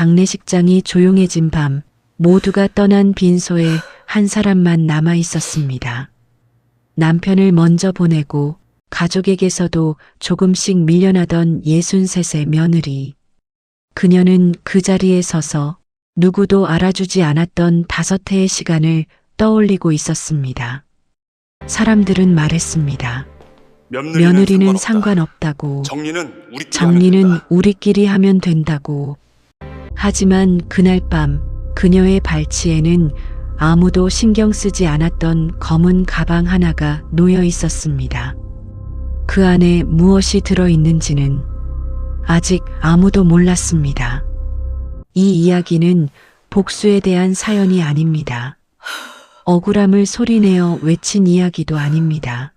장례식장이 조용해진 밤, 모두가 떠난 빈소에 한 사람만 남아 있었습니다. 남편을 먼저 보내고 가족에게서도 조금씩 밀려나던 63세 며느리. 그녀는 그 자리에 서서 누구도 알아주지 않았던 5해의 시간을 떠올리고 있었습니다. 사람들은 말했습니다. 며느리는 상관없다고, 정리는 우리끼리 하면 된다고. 하지만 그날 밤 그녀의 발치에는 아무도 신경 쓰지 않았던 검은 가방 하나가 놓여 있었습니다. 그 안에 무엇이 들어있는지는 아직 아무도 몰랐습니다. 이 이야기는 복수에 대한 사연이 아닙니다. 억울함을 소리내어 외친 이야기도 아닙니다.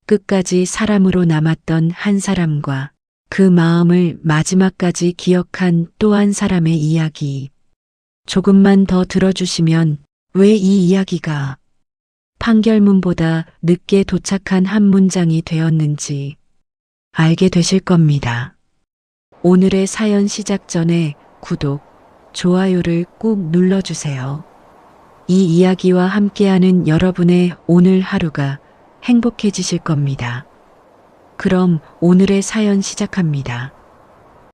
끝까지 사람으로 남았던 한 사람과 그 마음을 마지막까지 기억한 또 한 사람의 이야기. 조금만 더 들어주시면 왜 이 이야기가 판결문보다 늦게 도착한 한 문장이 되었는지 알게 되실 겁니다. 오늘의 사연 시작 전에 구독, 좋아요를 꾹 눌러주세요. 이 이야기와 함께하는 여러분의 오늘 하루가 행복해지실 겁니다. 그럼 오늘의 사연 시작합니다.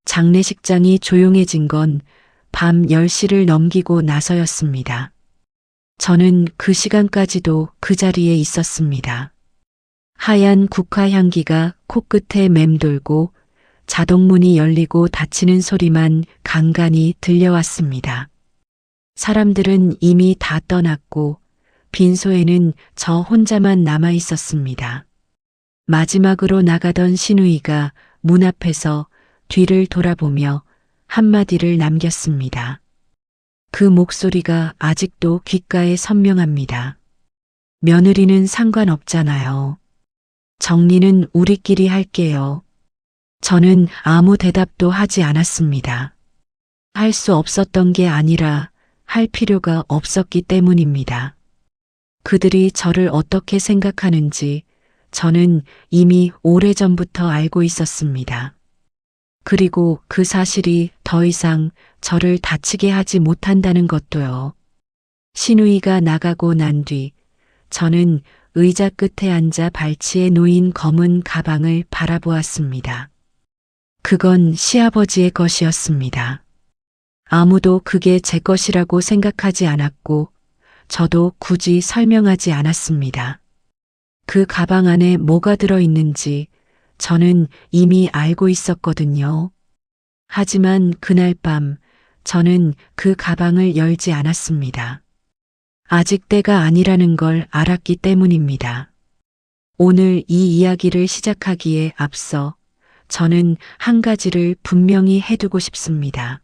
장례식장이 조용해진 건 밤 10시를 넘기고 나서였습니다. 저는 그 시간까지도 그 자리에 있었습니다. 하얀 국화 향기가 코끝에 맴돌고 자동문이 열리고 닫히는 소리만 간간히 들려왔습니다. 사람들은 이미 다 떠났고 빈소에는 저 혼자만 남아 있었습니다. 마지막으로 나가던 시누이가 문 앞에서 뒤를 돌아보며 한마디를 남겼습니다. 그 목소리가 아직도 귓가에 선명합니다. 며느리는 상관없잖아요. 정리는 우리끼리 할게요. 저는 아무 대답도 하지 않았습니다. 할 수 없었던 게 아니라 할 필요가 없었기 때문입니다. 그들이 저를 어떻게 생각하는지 저는 이미 오래전부터 알고 있었습니다. 그리고 그 사실이 더 이상 저를 다치게 하지 못한다는 것도요. 시누이가 나가고 난 뒤 저는 의자 끝에 앉아 발치에 놓인 검은 가방을 바라보았습니다. 그건 시아버지의 것이었습니다. 아무도 그게 제 것이라고 생각하지 않았고 저도 굳이 설명하지 않았습니다. 그 가방 안에 뭐가 들어있는지 저는 이미 알고 있었거든요. 하지만 그날 밤 저는 그 가방을 열지 않았습니다. 아직 때가 아니라는 걸 알았기 때문입니다. 오늘 이 이야기를 시작하기에 앞서 저는 한 가지를 분명히 해두고 싶습니다.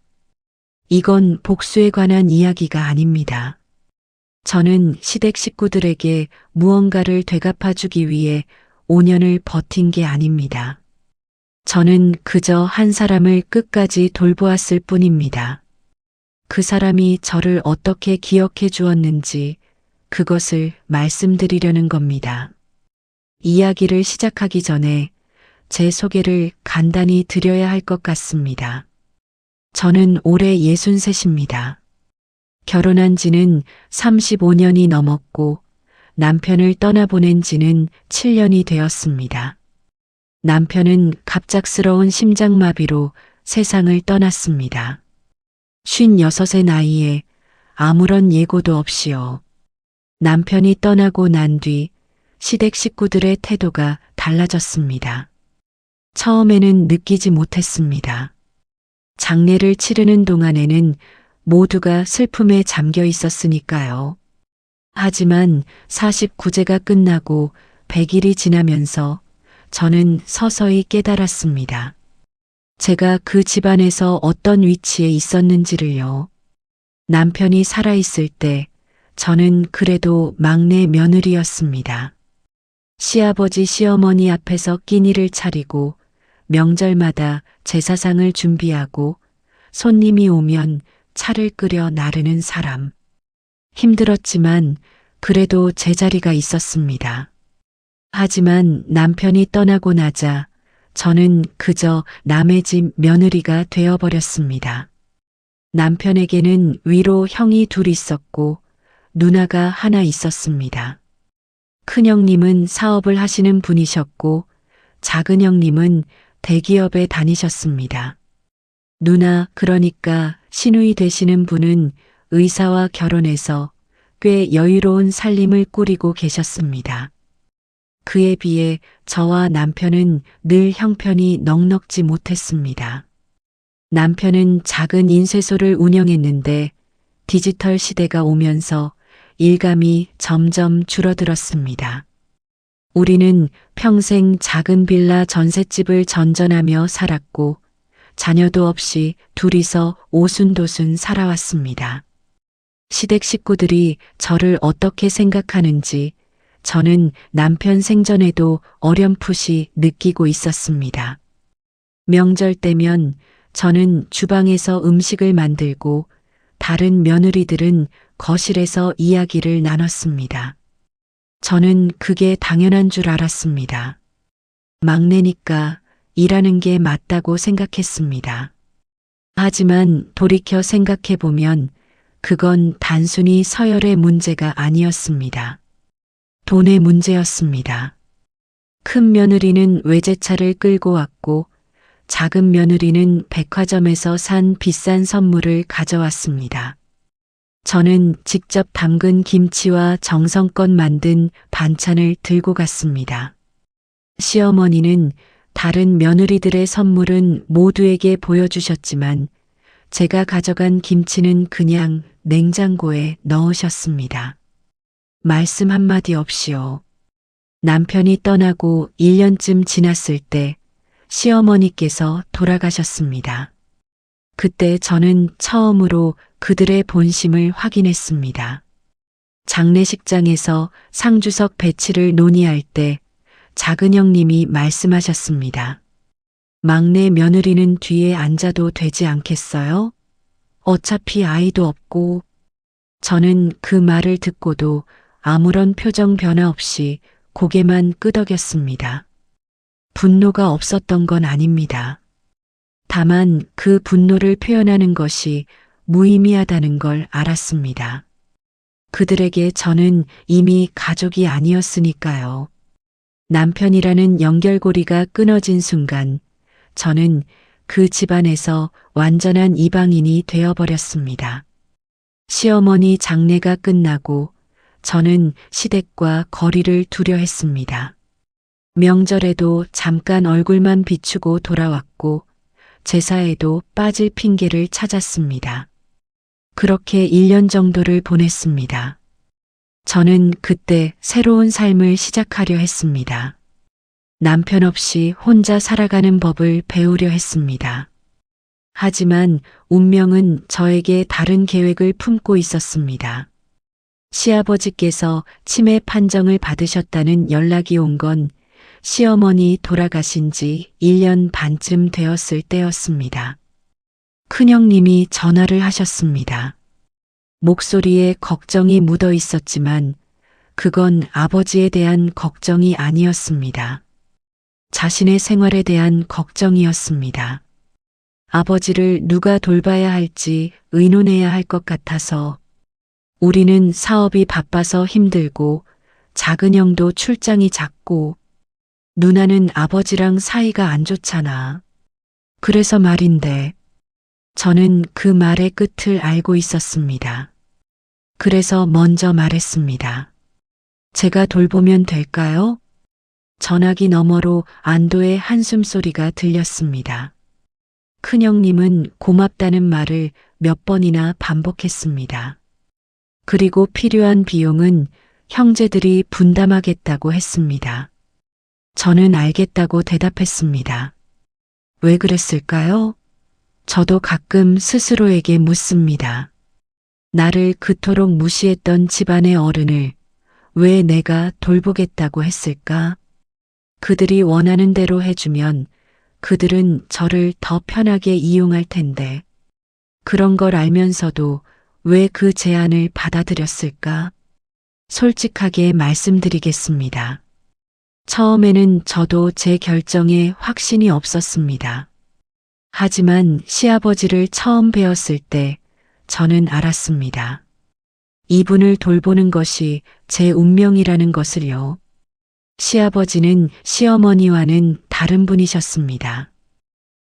이건 복수에 관한 이야기가 아닙니다. 저는 시댁 식구들에게 무언가를 되갚아주기 위해 5년을 버틴 게 아닙니다. 저는 그저 한 사람을 끝까지 돌보았을 뿐입니다. 그 사람이 저를 어떻게 기억해 주었는지 그것을 말씀드리려는 겁니다. 이야기를 시작하기 전에 제 소개를 간단히 드려야 할 것 같습니다. 저는 올해 63입니다. 결혼한 지는 35년이 넘었고 남편을 떠나보낸 지는 7년이 되었습니다. 남편은 갑작스러운 심장마비로 세상을 떠났습니다. 56의 나이에 아무런 예고도 없이요. 남편이 떠나고 난 뒤 시댁 식구들의 태도가 달라졌습니다. 처음에는 느끼지 못했습니다. 장례를 치르는 동안에는 모두가 슬픔에 잠겨 있었으니까요. 하지만 49제가 끝나고 100일이 지나면서 저는 서서히 깨달았습니다. 제가 그 집안에서 어떤 위치에 있었는지를요. 남편이 살아있을 때 저는 그래도 막내 며느리였습니다. 시아버지 시어머니 앞에서 끼니를 차리고 명절마다 제사상을 준비하고 손님이 오면 차를 끓여 나르는 사람. 힘들었지만 그래도 제자리가 있었습니다. 하지만 남편이 떠나고 나자 저는 그저 남의 집 며느리가 되어버렸습니다. 남편에게는 위로 형이 둘 있었고 누나가 하나 있었습니다. 큰형님은 사업을 하시는 분이셨고 작은 형님은 대기업에 다니셨습니다. 누나, 그러니까 시누이 되시는 분은 의사와 결혼해서 꽤 여유로운 살림을 꾸리고 계셨습니다. 그에 비해 저와 남편은 늘 형편이 넉넉지 못했습니다. 남편은 작은 인쇄소를 운영했는데 디지털 시대가 오면서 일감이 점점 줄어들었습니다. 우리는 평생 작은 빌라 전셋집을 전전하며 살았고 자녀도 없이 둘이서 오순도순 살아왔습니다. 시댁 식구들이 저를 어떻게 생각하는지 저는 남편 생전에도 어렴풋이 느끼고 있었습니다. 명절 때면 저는 주방에서 음식을 만들고 다른 며느리들은 거실에서 이야기를 나눴습니다. 저는 그게 당연한 줄 알았습니다. 막내니까 일하는 게 맞다고 생각했습니다. 하지만 돌이켜 생각해보면 그건 단순히 서열의 문제가 아니었습니다. 돈의 문제였습니다. 큰 며느리는 외제차를 끌고 왔고 작은 며느리는 백화점에서 산 비싼 선물을 가져왔습니다. 저는 직접 담근 김치와 정성껏 만든 반찬을 들고 갔습니다. 시어머니는 다른 며느리들의 선물은 모두에게 보여주셨지만 제가 가져간 김치는 그냥 냉장고에 넣으셨습니다. 말씀 한마디 없이요. 남편이 떠나고 1년쯤 지났을 때 시어머니께서 돌아가셨습니다. 그때 저는 처음으로 그들의 본심을 확인했습니다. 장례식장에서 상주석 배치를 논의할 때 작은 형님이 말씀하셨습니다. 막내 며느리는 뒤에 앉아도 되지 않겠어요? 어차피 아이도 없고. 저는 그 말을 듣고도 아무런 표정 변화 없이 고개만 끄덕였습니다. 분노가 없었던 건 아닙니다. 다만 그 분노를 표현하는 것이 무의미하다는 걸 알았습니다. 그들에게 저는 이미 가족이 아니었으니까요. 남편이라는 연결고리가 끊어진 순간 저는 그 집안에서 완전한 이방인이 되어버렸습니다. 시어머니 장례가 끝나고 저는 시댁과 거리를 두려 했습니다. 명절에도 잠깐 얼굴만 비추고 돌아왔고 제사에도 빠질 핑계를 찾았습니다. 그렇게 1년 정도를 보냈습니다. 저는 그때 새로운 삶을 시작하려 했습니다. 남편 없이 혼자 살아가는 법을 배우려 했습니다. 하지만 운명은 저에게 다른 계획을 품고 있었습니다. 시아버지께서 치매 판정을 받으셨다는 연락이 온 건 시어머니 돌아가신 지 1년 반쯤 되었을 때였습니다. 큰형님이 전화를 하셨습니다. 목소리에 걱정이 묻어 있었지만 그건 아버지에 대한 걱정이 아니었습니다. 자신의 생활에 대한 걱정이었습니다. 아버지를 누가 돌봐야 할지 의논해야 할 것 같아서 우리는 사업이 바빠서 힘들고 작은 형도 출장이 잦고 누나는 아버지랑 사이가 안 좋잖아. 그래서 말인데 저는 그 말의 끝을 알고 있었습니다. 그래서 먼저 말했습니다. 제가 돌보면 될까요? 전화기 너머로 안도의 한숨소리가 들렸습니다. 큰형님은 고맙다는 말을 몇 번이나 반복했습니다. 그리고 필요한 비용은 형제들이 분담하겠다고 했습니다. 저는 알겠다고 대답했습니다. 왜 그랬을까요? 저도 가끔 스스로에게 묻습니다. 나를 그토록 무시했던 집안의 어른을 왜 내가 돌보겠다고 했을까? 그들이 원하는 대로 해주면 그들은 저를 더 편하게 이용할 텐데 그런 걸 알면서도 왜 그 제안을 받아들였을까? 솔직하게 말씀드리겠습니다. 처음에는 저도 제 결정에 확신이 없었습니다. 하지만 시아버지를 처음 뵈었을 때 저는 알았습니다. 이분을 돌보는 것이 제 운명이라는 것을요. 시아버지는 시어머니와는 다른 분이셨습니다.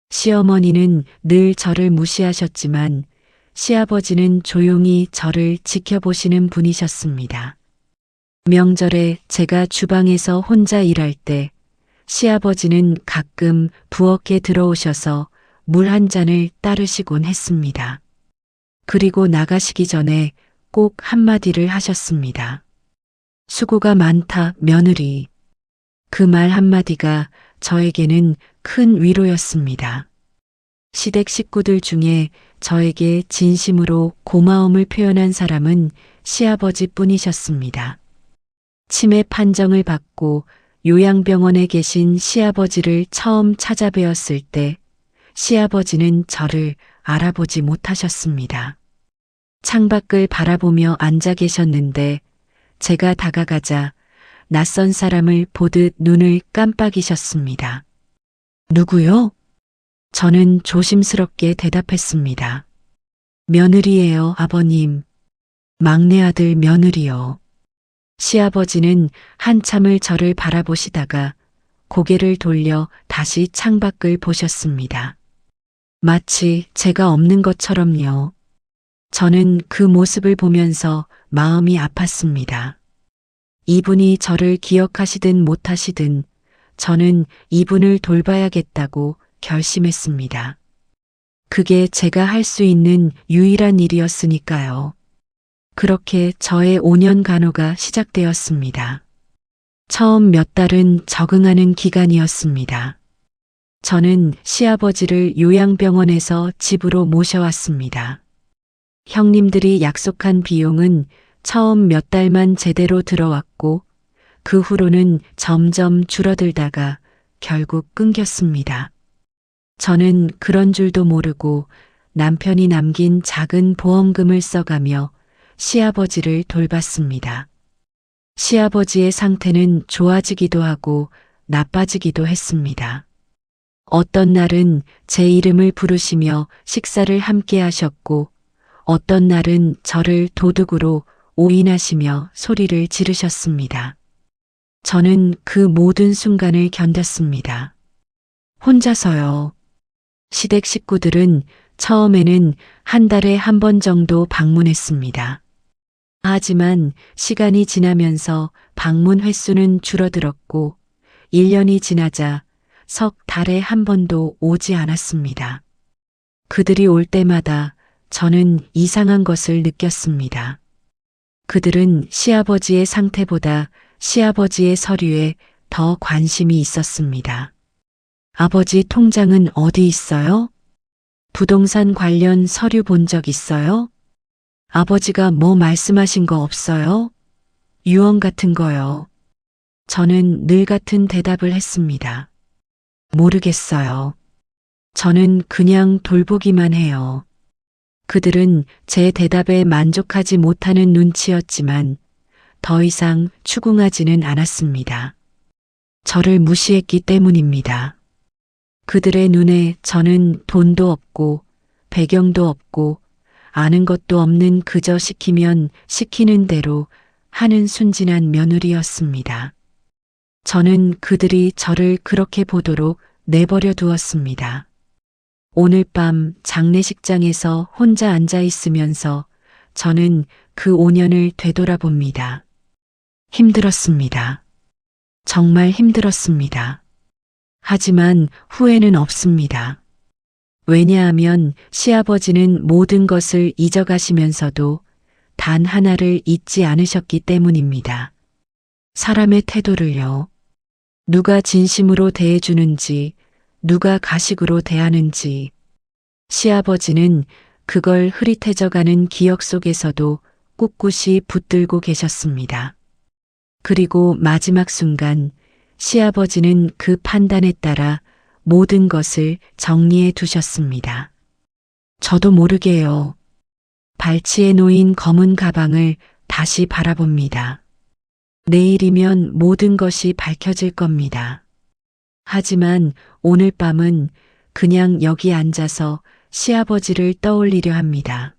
시어머니는 늘 저를 무시하셨지만 시아버지는 조용히 저를 지켜보시는 분이셨습니다. 명절에 제가 주방에서 혼자 일할 때 시아버지는 가끔 부엌에 들어오셔서 물 한 잔을 따르시곤 했습니다. 그리고 나가시기 전에 꼭 한마디를 하셨습니다. 수고가 많다, 며느리. 그 말 한마디가 저에게는 큰 위로였습니다. 시댁 식구들 중에 저에게 진심으로 고마움을 표현한 사람은 시아버지 뿐이셨습니다. 치매 판정을 받고 요양병원에 계신 시아버지를 처음 찾아뵈었을 때 시아버지는 저를 알아보지 못하셨습니다. 창밖을 바라보며 앉아 계셨는데 제가 다가가자 낯선 사람을 보듯 눈을 깜빡이셨습니다. 누구요? 저는 조심스럽게 대답했습니다. 며느리예요, 아버님. 막내 아들 며느리요. 시아버지는 한참을 저를 바라보시다가 고개를 돌려 다시 창밖을 보셨습니다. 마치 제가 없는 것처럼요. 저는 그 모습을 보면서 마음이 아팠습니다. 이분이 저를 기억하시든 못하시든 저는 이분을 돌봐야겠다고 결심했습니다. 그게 제가 할 수 있는 유일한 일이었으니까요. 그렇게 저의 5년 간호가 시작되었습니다. 처음 몇 달은 적응하는 기간이었습니다. 저는 시아버지를 요양병원에서 집으로 모셔왔습니다. 형님들이 약속한 비용은 처음 몇 달만 제대로 들어왔고 그 후로는 점점 줄어들다가 결국 끊겼습니다. 저는 그런 줄도 모르고 남편이 남긴 작은 보험금을 써가며 시아버지를 돌봤습니다. 시아버지의 상태는 좋아지기도 하고 나빠지기도 했습니다. 어떤 날은 제 이름을 부르시며 식사를 함께 하셨고 어떤 날은 저를 도둑으로 오인하시며 소리를 지르셨습니다. 저는 그 모든 순간을 견뎠습니다. 혼자서요. 시댁 식구들은 처음에는 한 달에 한 번 정도 방문했습니다. 하지만 시간이 지나면서 방문 횟수는 줄어들었고 1년이 지나자 석 달에 한 번도 오지 않았습니다. 그들이 올 때마다 저는 이상한 것을 느꼈습니다. 그들은 시아버지의 상태보다 시아버지의 서류에 더 관심이 있었습니다. 아버지 통장은 어디 있어요? 부동산 관련 서류 본 적 있어요? 아버지가 뭐 말씀하신 거 없어요? 유언 같은 거요. 저는 늘 같은 대답을 했습니다. 모르겠어요. 저는 그냥 돌보기만 해요. 그들은 제 대답에 만족하지 못하는 눈치였지만 더 이상 추궁하지는 않았습니다. 저를 무시했기 때문입니다. 그들의 눈에 저는 돈도 없고 배경도 없고 아는 것도 없는 그저 시키면 시키는 대로 하는 순진한 며느리였습니다. 저는 그들이 저를 그렇게 보도록 내버려 두었습니다. 오늘 밤 장례식장에서 혼자 앉아 있으면서 저는 그 5년을 되돌아봅니다. 힘들었습니다. 정말 힘들었습니다. 하지만 후회는 없습니다. 왜냐하면 시아버지는 모든 것을 잊어가시면서도 단 하나를 잊지 않으셨기 때문입니다. 사람의 태도를요. 누가 진심으로 대해주는지, 누가 가식으로 대하는지. 시아버지는 그걸 흐릿해져가는 기억 속에서도 꿋꿋이 붙들고 계셨습니다. 그리고 마지막 순간 시아버지는 그 판단에 따라 모든 것을 정리해 두셨습니다. 저도 모르게요. 발치에 놓인 검은 가방을 다시 바라봅니다. 내일이면 모든 것이 밝혀질 겁니다. 하지만 오늘 밤은 그냥 여기 앉아서 시아버지를 떠올리려 합니다.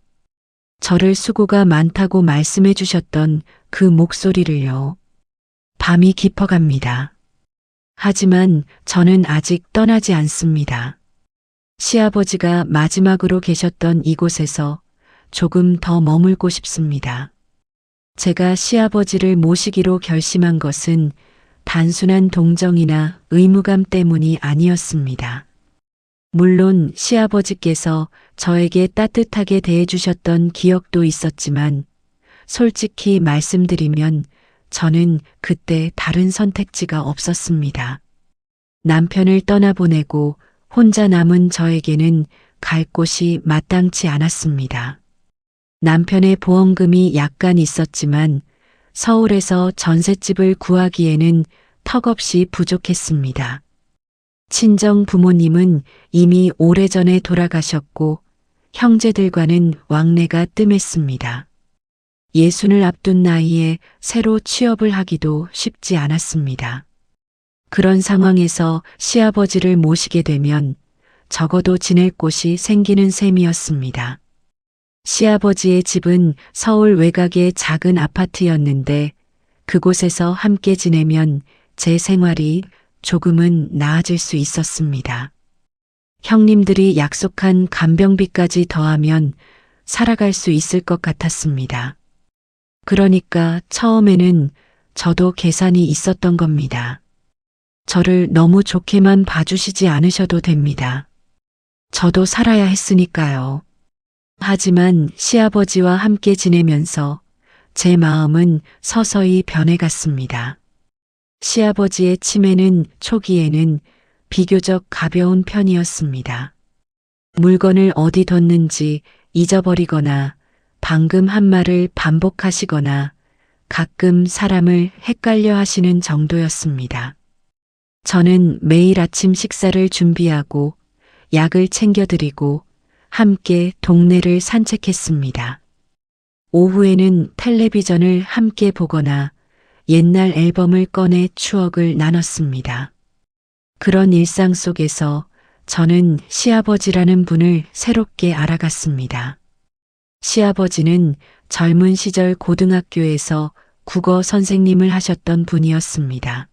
저를 수고가 많다고 말씀해 주셨던 그 목소리를요. 밤이 깊어갑니다. 하지만 저는 아직 떠나지 않습니다. 시아버지가 마지막으로 계셨던 이곳에서 조금 더 머물고 싶습니다. 제가 시아버지를 모시기로 결심한 것은 단순한 동정이나 의무감 때문이 아니었습니다. 물론 시아버지께서 저에게 따뜻하게 대해주셨던 기억도 있었지만 솔직히 말씀드리면 저는 그때 다른 선택지가 없었습니다. 남편을 떠나보내고 혼자 남은 저에게는 갈 곳이 마땅치 않았습니다. 남편의 보험금이 약간 있었지만 서울에서 전셋집을 구하기에는 턱없이 부족했습니다. 친정 부모님은 이미 오래전에 돌아가셨고 형제들과는 왕래가 뜸했습니다. 예순을 앞둔 나이에 새로 취업을 하기도 쉽지 않았습니다. 그런 상황에서 시아버지를 모시게 되면 적어도 지낼 곳이 생기는 셈이었습니다. 시아버지의 집은 서울 외곽의 작은 아파트였는데 그곳에서 함께 지내면 제 생활이 조금은 나아질 수 있었습니다. 형님들이 약속한 간병비까지 더하면 살아갈 수 있을 것 같았습니다. 그러니까 처음에는 저도 계산이 있었던 겁니다. 저를 너무 좋게만 봐주시지 않으셔도 됩니다. 저도 살아야 했으니까요. 하지만 시아버지와 함께 지내면서 제 마음은 서서히 변해갔습니다. 시아버지의 치매는 초기에는 비교적 가벼운 편이었습니다. 물건을 어디 뒀는지 잊어버리거나 방금 한 말을 반복하시거나 가끔 사람을 헷갈려 하시는 정도였습니다. 저는 매일 아침 식사를 준비하고 약을 챙겨드리고 함께 동네를 산책했습니다. 오후에는 텔레비전을 함께 보거나 옛날 앨범을 꺼내 추억을 나눴습니다. 그런 일상 속에서 저는 시아버지라는 분을 새롭게 알아갔습니다. 시아버지는 젊은 시절 고등학교에서 국어 선생님을 하셨던 분이었습니다.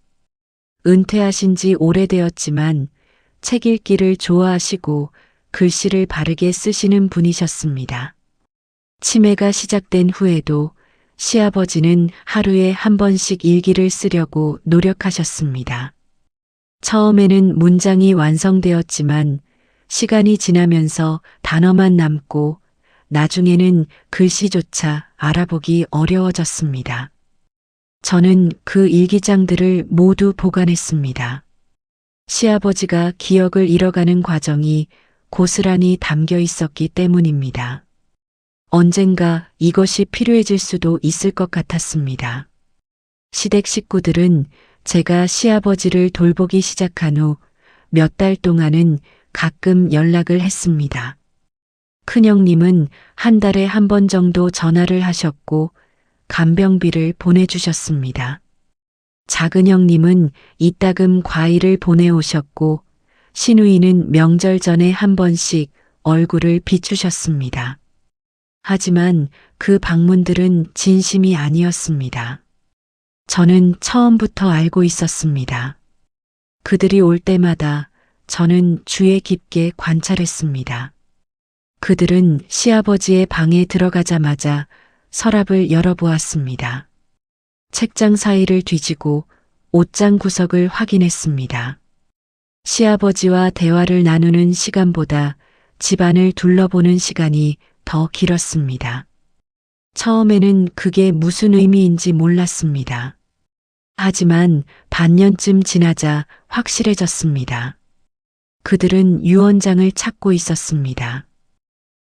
은퇴하신 지 오래되었지만 책 읽기를 좋아하시고 글씨를 바르게 쓰시는 분이셨습니다. 치매가 시작된 후에도 시아버지는 하루에 한 번씩 일기를 쓰려고 노력하셨습니다. 처음에는 문장이 완성되었지만 시간이 지나면서 단어만 남고 나중에는 글씨조차 알아보기 어려워졌습니다. 저는 그 일기장들을 모두 보관했습니다. 시아버지가 기억을 잃어가는 과정이 고스란히 담겨 있었기 때문입니다. 언젠가 이것이 필요해질 수도 있을 것 같았습니다. 시댁 식구들은 제가 시아버지를 돌보기 시작한 후 몇 달 동안은 가끔 연락을 했습니다. 큰형님은 한 달에 한 번 정도 전화를 하셨고 간병비를 보내주셨습니다. 작은 형님은 이따금 과일을 보내오셨고 시누이는 명절 전에 한 번씩 얼굴을 비추셨습니다. 하지만 그 방문들은 진심이 아니었습니다. 저는 처음부터 알고 있었습니다. 그들이 올 때마다 저는 주의 깊게 관찰했습니다. 그들은 시아버지의 방에 들어가자마자 서랍을 열어보았습니다. 책장 사이를 뒤지고 옷장 구석을 확인했습니다. 시아버지와 대화를 나누는 시간보다 집안을 둘러보는 시간이 더 길었습니다. 처음에는 그게 무슨 의미인지 몰랐습니다. 하지만 반년쯤 지나자 확실해졌습니다. 그들은 유언장을 찾고 있었습니다.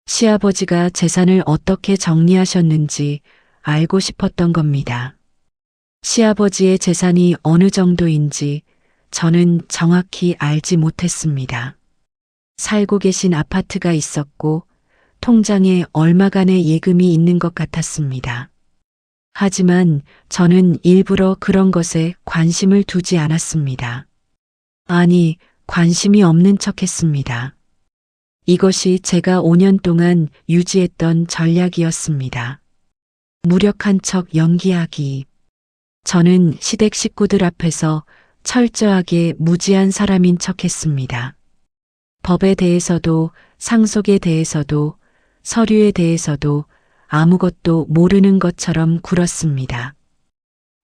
시아버지가 재산을 어떻게 정리하셨는지 알고 싶었던 겁니다. 시아버지의 재산이 어느 정도인지 저는 정확히 알지 못했습니다. 살고 계신 아파트가 있었고 통장에 얼마간의 예금이 있는 것 같았습니다. 하지만 저는 일부러 그런 것에 관심을 두지 않았습니다. 아니, 관심이 없는 척 했습니다. 이것이 제가 5년 동안 유지했던 전략이었습니다. 무력한 척 연기하기. 저는 시댁 식구들 앞에서 철저하게 무지한 사람인 척 했습니다. 법에 대해서도 상속에 대해서도 서류에 대해서도 아무것도 모르는 것처럼 굴었습니다.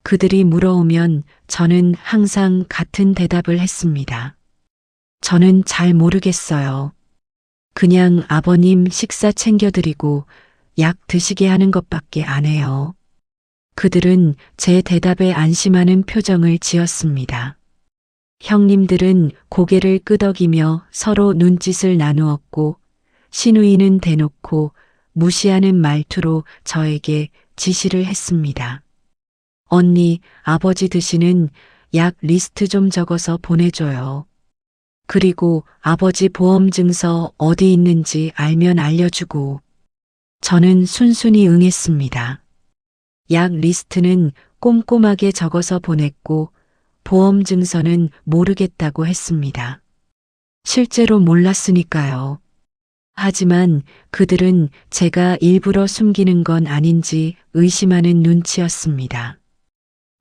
그들이 물어오면 저는 항상 같은 대답을 했습니다. 저는 잘 모르겠어요. 그냥 아버님 식사 챙겨드리고 약 드시게 하는 것밖에 안 해요. 그들은 제 대답에 안심하는 표정을 지었습니다. 형님들은 고개를 끄덕이며 서로 눈짓을 나누었고 시누이는 대놓고 무시하는 말투로 저에게 지시를 했습니다. 언니, 아버지 드시는 약 리스트 좀 적어서 보내줘요. 그리고 아버지 보험 증서 어디 있는지 알면 알려주고. 저는 순순히 응했습니다. 약 리스트는 꼼꼼하게 적어서 보냈고 보험 증서는 모르겠다고 했습니다. 실제로 몰랐으니까요. 하지만 그들은 제가 일부러 숨기는 건 아닌지 의심하는 눈치였습니다.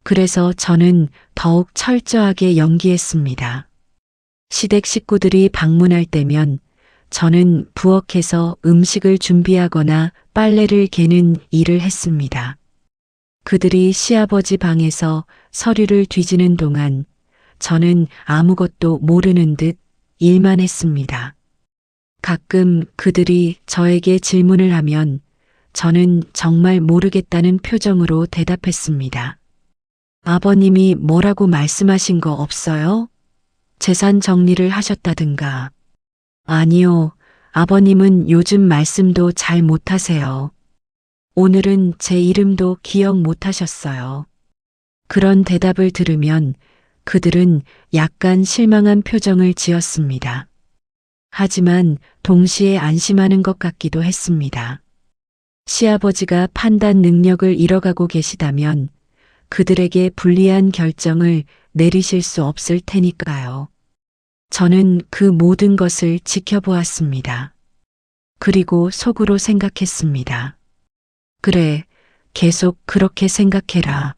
그래서 저는 더욱 철저하게 연기했습니다. 시댁 식구들이 방문할 때면 저는 부엌에서 음식을 준비하거나 빨래를 개는 일을 했습니다. 그들이 시아버지 방에서 서류를 뒤지는 동안 저는 아무것도 모르는 듯 일만 했습니다. 가끔 그들이 저에게 질문을 하면 저는 정말 모르겠다는 표정으로 대답했습니다. 아버님이 뭐라고 말씀하신 거 없어요? 재산 정리를 하셨다든가. 아니요, 아버님은 요즘 말씀도 잘 못하세요. 오늘은 제 이름도 기억 못하셨어요. 그런 대답을 들으면 그들은 약간 실망한 표정을 지었습니다. 하지만 동시에 안심하는 것 같기도 했습니다. 시아버지가 판단 능력을 잃어가고 계시다면 그들에게 불리한 결정을 내리실 수 없을 테니까요. 저는 그 모든 것을 지켜보았습니다. 그리고 속으로 생각했습니다. 그래, 계속 그렇게 생각해라.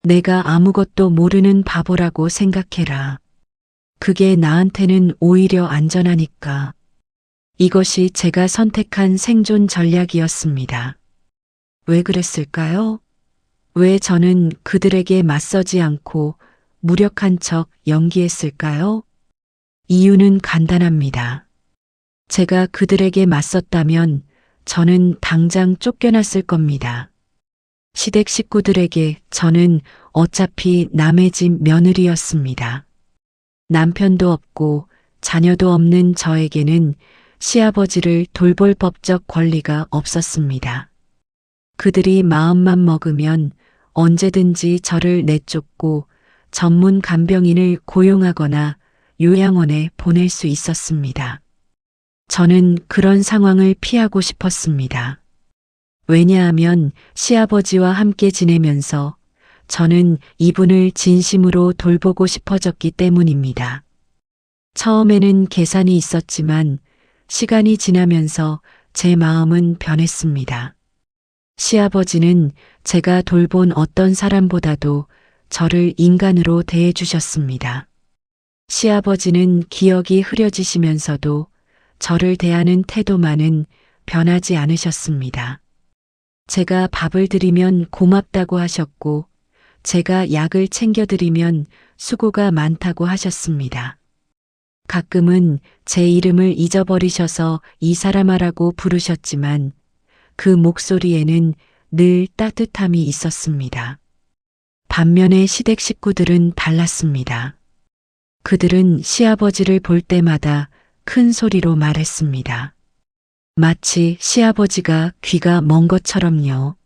내가 아무것도 모르는 바보라고 생각해라. 그게 나한테는 오히려 안전하니까. 이것이 제가 선택한 생존 전략이었습니다. 왜 그랬을까요? 왜 저는 그들에게 맞서지 않고 무력한 척 연기했을까요? 이유는 간단합니다. 제가 그들에게 맞섰다면 저는 당장 쫓겨났을 겁니다. 시댁 식구들에게 저는 어차피 남의 집 며느리였습니다. 남편도 없고 자녀도 없는 저에게는 시아버지를 돌볼 법적 권리가 없었습니다. 그들이 마음만 먹으면 언제든지 저를 내쫓고 전문 간병인을 고용하거나 요양원에 보낼 수 있었습니다. 저는 그런 상황을 피하고 싶었습니다. 왜냐하면 시아버지와 함께 지내면서 저는 이분을 진심으로 돌보고 싶어졌기 때문입니다. 처음에는 계산이 있었지만 시간이 지나면서 제 마음은 변했습니다. 시아버지는 제가 돌본 어떤 사람보다도 저를 인간으로 대해주셨습니다. 시아버지는 기억이 흐려지시면서도 저를 대하는 태도만은 변하지 않으셨습니다. 제가 밥을 드리면 고맙다고 하셨고 제가 약을 챙겨드리면 수고가 많다고 하셨습니다. 가끔은 제 이름을 잊어버리셔서 이 사람아라고 부르셨지만 그 목소리에는 늘 따뜻함이 있었습니다. 반면에 시댁 식구들은 달랐습니다. 그들은 시아버지를 볼 때마다 큰 소리로 말했습니다. 마치 시아버지가 귀가 먼 것처럼요.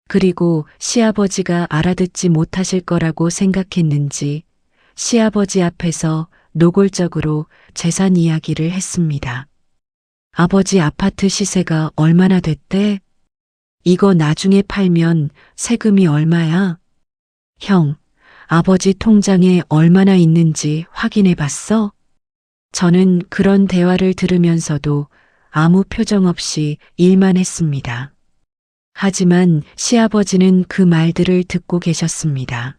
그리고 시아버지가 알아듣지 못하실 거라고 생각했는지 시아버지 앞에서 노골적으로 재산 이야기를 했습니다. 아버지 아파트 시세가 얼마나 됐대? 이거 나중에 팔면 세금이 얼마야? 형, 아버지 통장에 얼마나 있는지 확인해 봤어? 저는 그런 대화를 들으면서도 아무 표정 없이 일만 했습니다. 하지만 시아버지는 그 말들을 듣고 계셨습니다.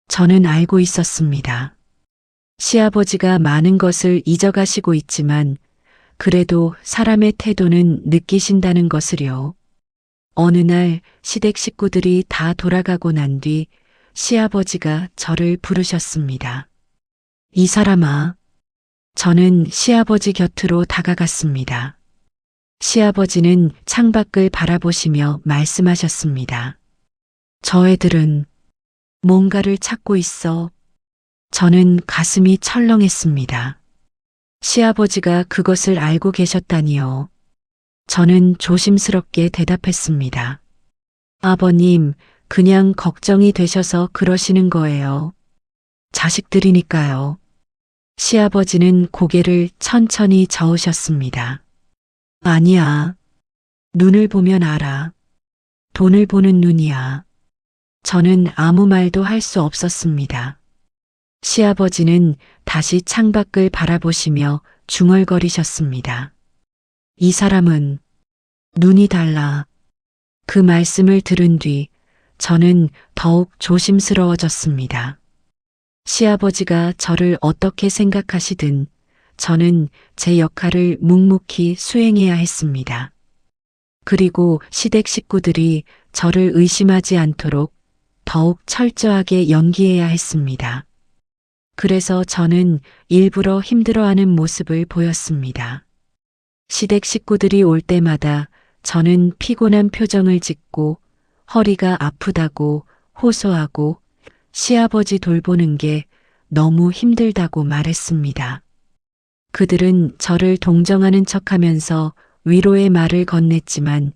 저는 알고 있었습니다. 시아버지가 많은 것을 잊어가시고 있지만 그래도 사람의 태도는 느끼신다는 것을요. 어느 날 시댁 식구들이 다 돌아가고 난 뒤 시아버지가 저를 부르셨습니다. 이 사람아. 저는 시아버지 곁으로 다가갔습니다. 시아버지는 창밖을 바라보시며 말씀하셨습니다. 저 애들은 뭔가를 찾고 있어. 저는 가슴이 철렁했습니다. 시아버지가 그것을 알고 계셨다니요. 저는 조심스럽게 대답했습니다. 아버님, 그냥 걱정이 되셔서 그러시는 거예요. 자식들이니까요. 시아버지는 고개를 천천히 저으셨습니다. 아니야. 눈을 보면 알아. 돈을 보는 눈이야. 저는 아무 말도 할 수 없었습니다. 시아버지는 다시 창밖을 바라보시며 중얼거리셨습니다. 이 사람은 눈이 달라. 그 말씀을 들은 뒤 저는 더욱 조심스러워졌습니다. 시아버지가 저를 어떻게 생각하시든 저는 제 역할을 묵묵히 수행해야 했습니다. 그리고 시댁 식구들이 저를 의심하지 않도록 더욱 철저하게 연기해야 했습니다. 그래서 저는 일부러 힘들어하는 모습을 보였습니다. 시댁 식구들이 올 때마다 저는 피곤한 표정을 짓고 허리가 아프다고 호소하고 시아버지 돌보는 게 너무 힘들다고 말했습니다. 그들은 저를 동정하는 척하면서 위로의 말을 건넸지만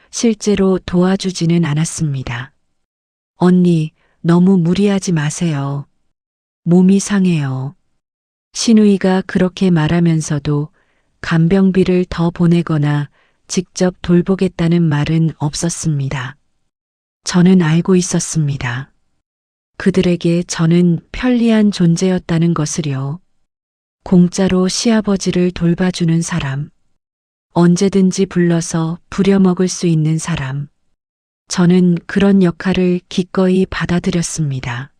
실제로 도와주지는 않았습니다. 언니, 너무 무리하지 마세요. 몸이 상해요. 시누이가 그렇게 말하면서도 간병비를 더 보내거나 직접 돌보겠다는 말은 없었습니다. 저는 알고 있었습니다. 그들에게 저는 편리한 존재였다는 것을요. 공짜로 시아버지를 돌봐주는 사람. 언제든지 불러서 부려먹을 수 있는 사람. 저는 그런 역할을 기꺼이 받아들였습니다.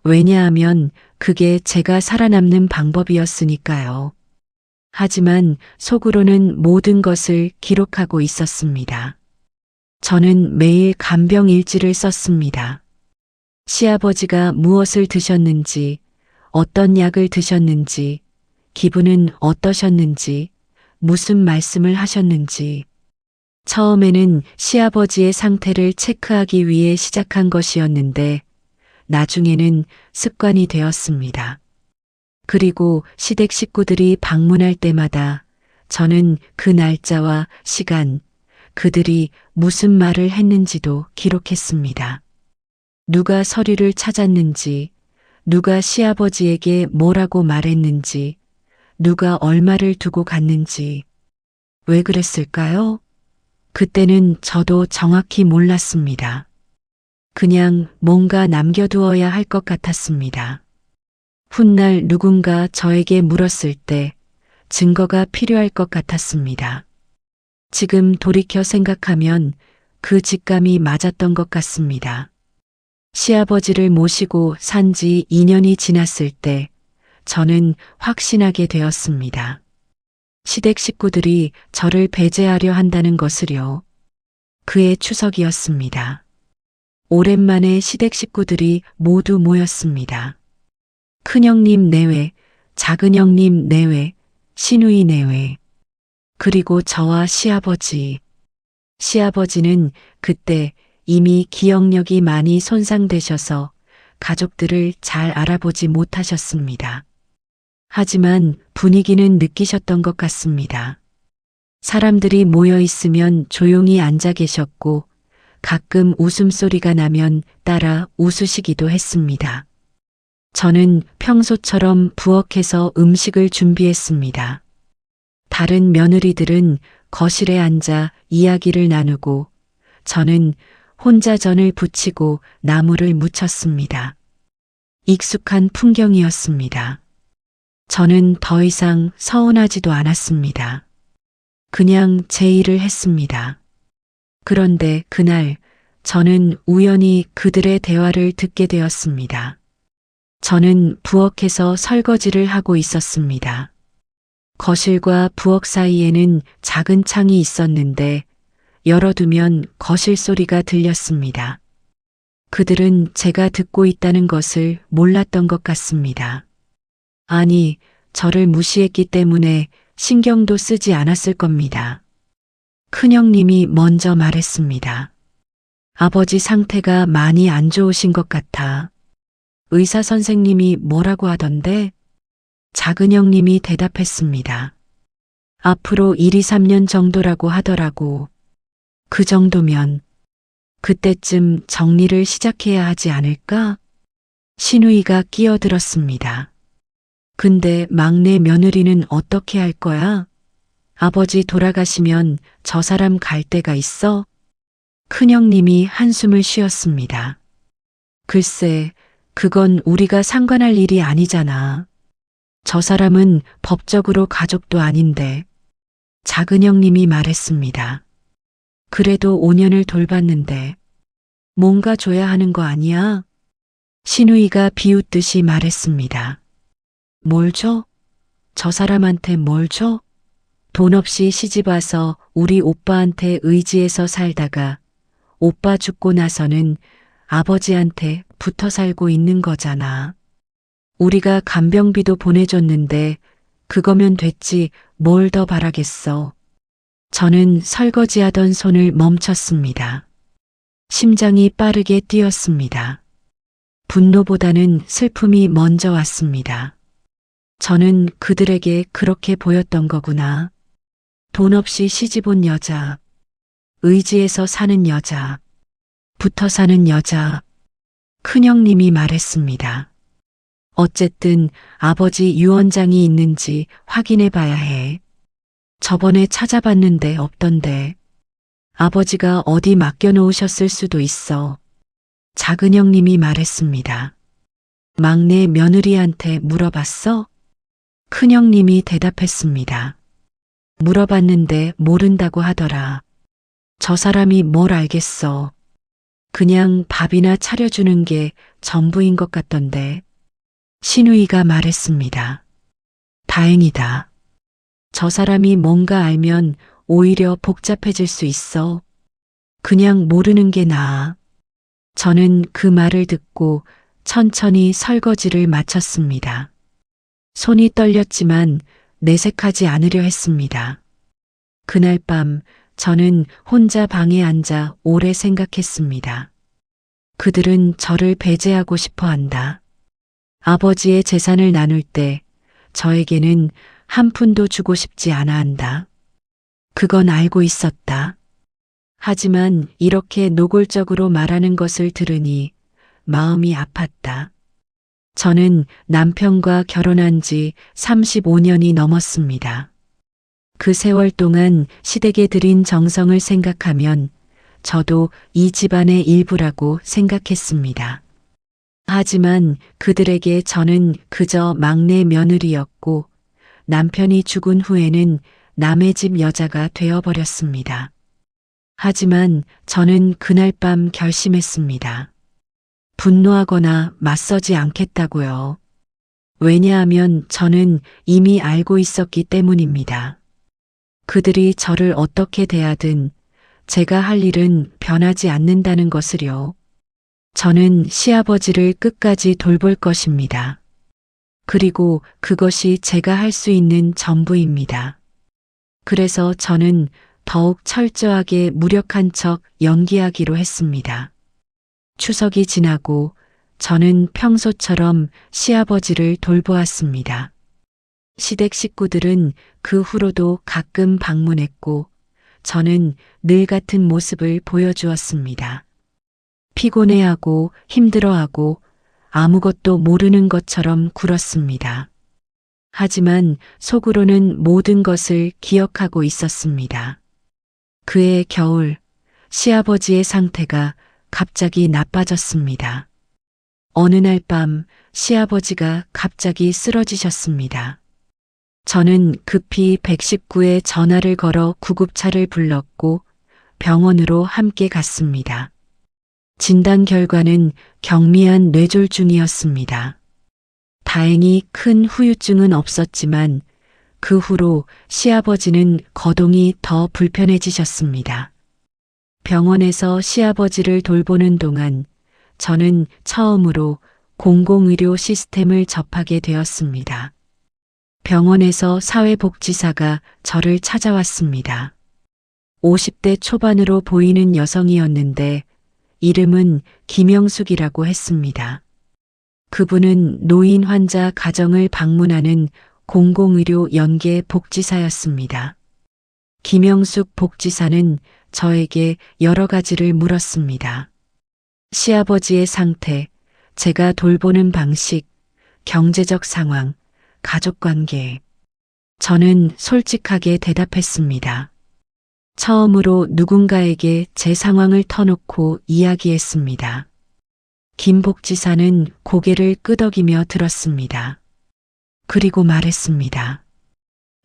왜냐하면 그게 제가 살아남는 방법이었으니까요. 하지만 속으로는 모든 것을 기록하고 있었습니다. 저는 매일 간병 일지를 썼습니다. 시아버지가 무엇을 드셨는지, 어떤 약을 드셨는지, 기분은 어떠셨는지, 무슨 말씀을 하셨는지. 처음에는 시아버지의 상태를 체크하기 위해 시작한 것이었는데, 나중에는 습관이 되었습니다. 그리고 시댁 식구들이 방문할 때마다 저는 그 날짜와 시간, 그들이 무슨 말을 했는지도 기록했습니다. 누가 서류를 찾았는지, 누가 시아버지에게 뭐라고 말했는지, 누가 얼마를 두고 갔는지. 왜 그랬을까요? 그때는 저도 정확히 몰랐습니다. 그냥 뭔가 남겨두어야 할 것 같았습니다. 훗날 누군가 저에게 물었을 때 증거가 필요할 것 같았습니다. 지금 돌이켜 생각하면 그 직감이 맞았던 것 같습니다. 시아버지를 모시고 산 지 2년이 지났을 때 저는 확신하게 되었습니다. 시댁 식구들이 저를 배제하려 한다는 것을요. 그의 추석이었습니다. 오랜만에 시댁 식구들이 모두 모였습니다. 큰형님 내외, 작은형님 내외, 시누이 내외, 그리고 저와 시아버지. 시아버지는 그때 이미 기억력이 많이 손상되셔서 가족들을 잘 알아보지 못하셨습니다. 하지만 분위기는 느끼셨던 것 같습니다. 사람들이 모여 있으면 조용히 앉아 계셨고 가끔 웃음소리가 나면 따라 웃으시기도 했습니다. 저는 평소처럼 부엌에서 음식을 준비했습니다. 다른 며느리들은 거실에 앉아 이야기를 나누고 저는 혼자 전을 부치고 나물을 무쳤습니다. 익숙한 풍경이었습니다. 저는 더 이상 서운하지도 않았습니다. 그냥 제 일을 했습니다. 그런데 그날 저는 우연히 그들의 대화를 듣게 되었습니다. 저는 부엌에서 설거지를 하고 있었습니다. 거실과 부엌 사이에는 작은 창이 있었는데 열어두면 거실 소리가 들렸습니다. 그들은 제가 듣고 있다는 것을 몰랐던 것 같습니다. 아니, 저를 무시했기 때문에 신경도 쓰지 않았을 겁니다. 큰형님이 먼저 말했습니다. 아버지 상태가 많이 안 좋으신 것 같아. 의사 선생님이 뭐라고 하던데? 작은 형님이 대답했습니다. 앞으로 1, 2, 3년 정도라고 하더라고. 그 정도면 그때쯤 정리를 시작해야 하지 않을까? 신우이가 끼어들었습니다. 근데 막내 며느리는 어떻게 할 거야? 아버지 돌아가시면 저 사람 갈 데가 있어? 큰형님이 한숨을 쉬었습니다. 글쎄, 그건 우리가 상관할 일이 아니잖아. 저 사람은 법적으로 가족도 아닌데. 작은 형님이 말했습니다. 그래도 5년을 돌봤는데 뭔가 줘야 하는 거 아니야? 신우이가 비웃듯이 말했습니다. 뭘 줘? 저 사람한테 뭘 줘? 돈 없이 시집 와서 우리 오빠한테 의지해서 살다가 오빠 죽고 나서는 아버지한테 붙어 살고 있는 거잖아. 우리가 간병비도 보내줬는데 그거면 됐지 뭘 더 바라겠어. 저는 설거지하던 손을 멈췄습니다. 심장이 빠르게 뛰었습니다. 분노보다는 슬픔이 먼저 왔습니다. 저는 그들에게 그렇게 보였던 거구나. 돈 없이 시집 온 여자, 의지해서 사는 여자, 붙어 사는 여자. 큰형님이 말했습니다. 어쨌든 아버지 유언장이 있는지 확인해 봐야 해. 저번에 찾아봤는데 없던데. 아버지가 어디 맡겨놓으셨을 수도 있어. 작은 형님이 말했습니다. 막내 며느리한테 물어봤어? 큰형님이 대답했습니다. 물어봤는데 모른다고 하더라. 저 사람이 뭘 알겠어. 그냥 밥이나 차려주는 게 전부인 것 같던데. 신우이가 말했습니다. 다행이다. 저 사람이 뭔가 알면 오히려 복잡해질 수 있어. 그냥 모르는 게 나아. 저는 그 말을 듣고 천천히 설거지를 마쳤습니다. 손이 떨렸지만 내색하지 않으려 했습니다. 그날 밤 저는 혼자 방에 앉아 오래 생각했습니다. 그들은 저를 배제하고 싶어 한다. 아버지의 재산을 나눌 때 저에게는 한 푼도 주고 싶지 않아 한다. 그건 알고 있었다. 하지만 이렇게 노골적으로 말하는 것을 들으니 마음이 아팠다. 저는 남편과 결혼한 지 35년이 넘었습니다. 그 세월 동안 시댁에 들인 정성을 생각하면 저도 이 집안의 일부라고 생각했습니다. 하지만 그들에게 저는 그저 막내 며느리였고 남편이 죽은 후에는 남의 집 여자가 되어버렸습니다. 하지만 저는 그날 밤 결심했습니다. 분노하거나 맞서지 않겠다고요. 왜냐하면 저는 이미 알고 있었기 때문입니다. 그들이 저를 어떻게 대하든 제가 할 일은 변하지 않는다는 것을요. 저는 시아버지를 끝까지 돌볼 것입니다. 그리고 그것이 제가 할 수 있는 전부입니다. 그래서 저는 더욱 철저하게 무력한 척 연기하기로 했습니다. 추석이 지나고 저는 평소처럼 시아버지를 돌보았습니다. 시댁 식구들은 그 후로도 가끔 방문했고 저는 늘 같은 모습을 보여주었습니다. 피곤해하고 힘들어하고 아무것도 모르는 것처럼 굴었습니다. 하지만 속으로는 모든 것을 기억하고 있었습니다. 그해 겨울 시아버지의 상태가 갑자기 나빠졌습니다. 어느 날 밤 시아버지가 갑자기 쓰러지셨습니다. 저는 급히 119에 전화를 걸어 구급차를 불렀고 병원으로 함께 갔습니다. 진단 결과는 경미한 뇌졸중이었습니다. 다행히 큰 후유증은 없었지만 그 후로 시아버지는 거동이 더 불편해지셨습니다. 병원에서 시아버지를 돌보는 동안 저는 처음으로 공공의료 시스템을 접하게 되었습니다. 병원에서 사회복지사가 저를 찾아왔습니다. 50대 초반으로 보이는 여성이었는데 이름은 김영숙이라고 했습니다. 그분은 노인 환자 가정을 방문하는 공공의료 연계 복지사였습니다. 김영숙 복지사는 저에게 여러 가지를 물었습니다. 시아버지의 상태, 제가 돌보는 방식, 경제적 상황, 가족관계. 저는 솔직하게 대답했습니다. 처음으로 누군가에게 제 상황을 터놓고 이야기했습니다. 김 복지사는 고개를 끄덕이며 들었습니다. 그리고 말했습니다.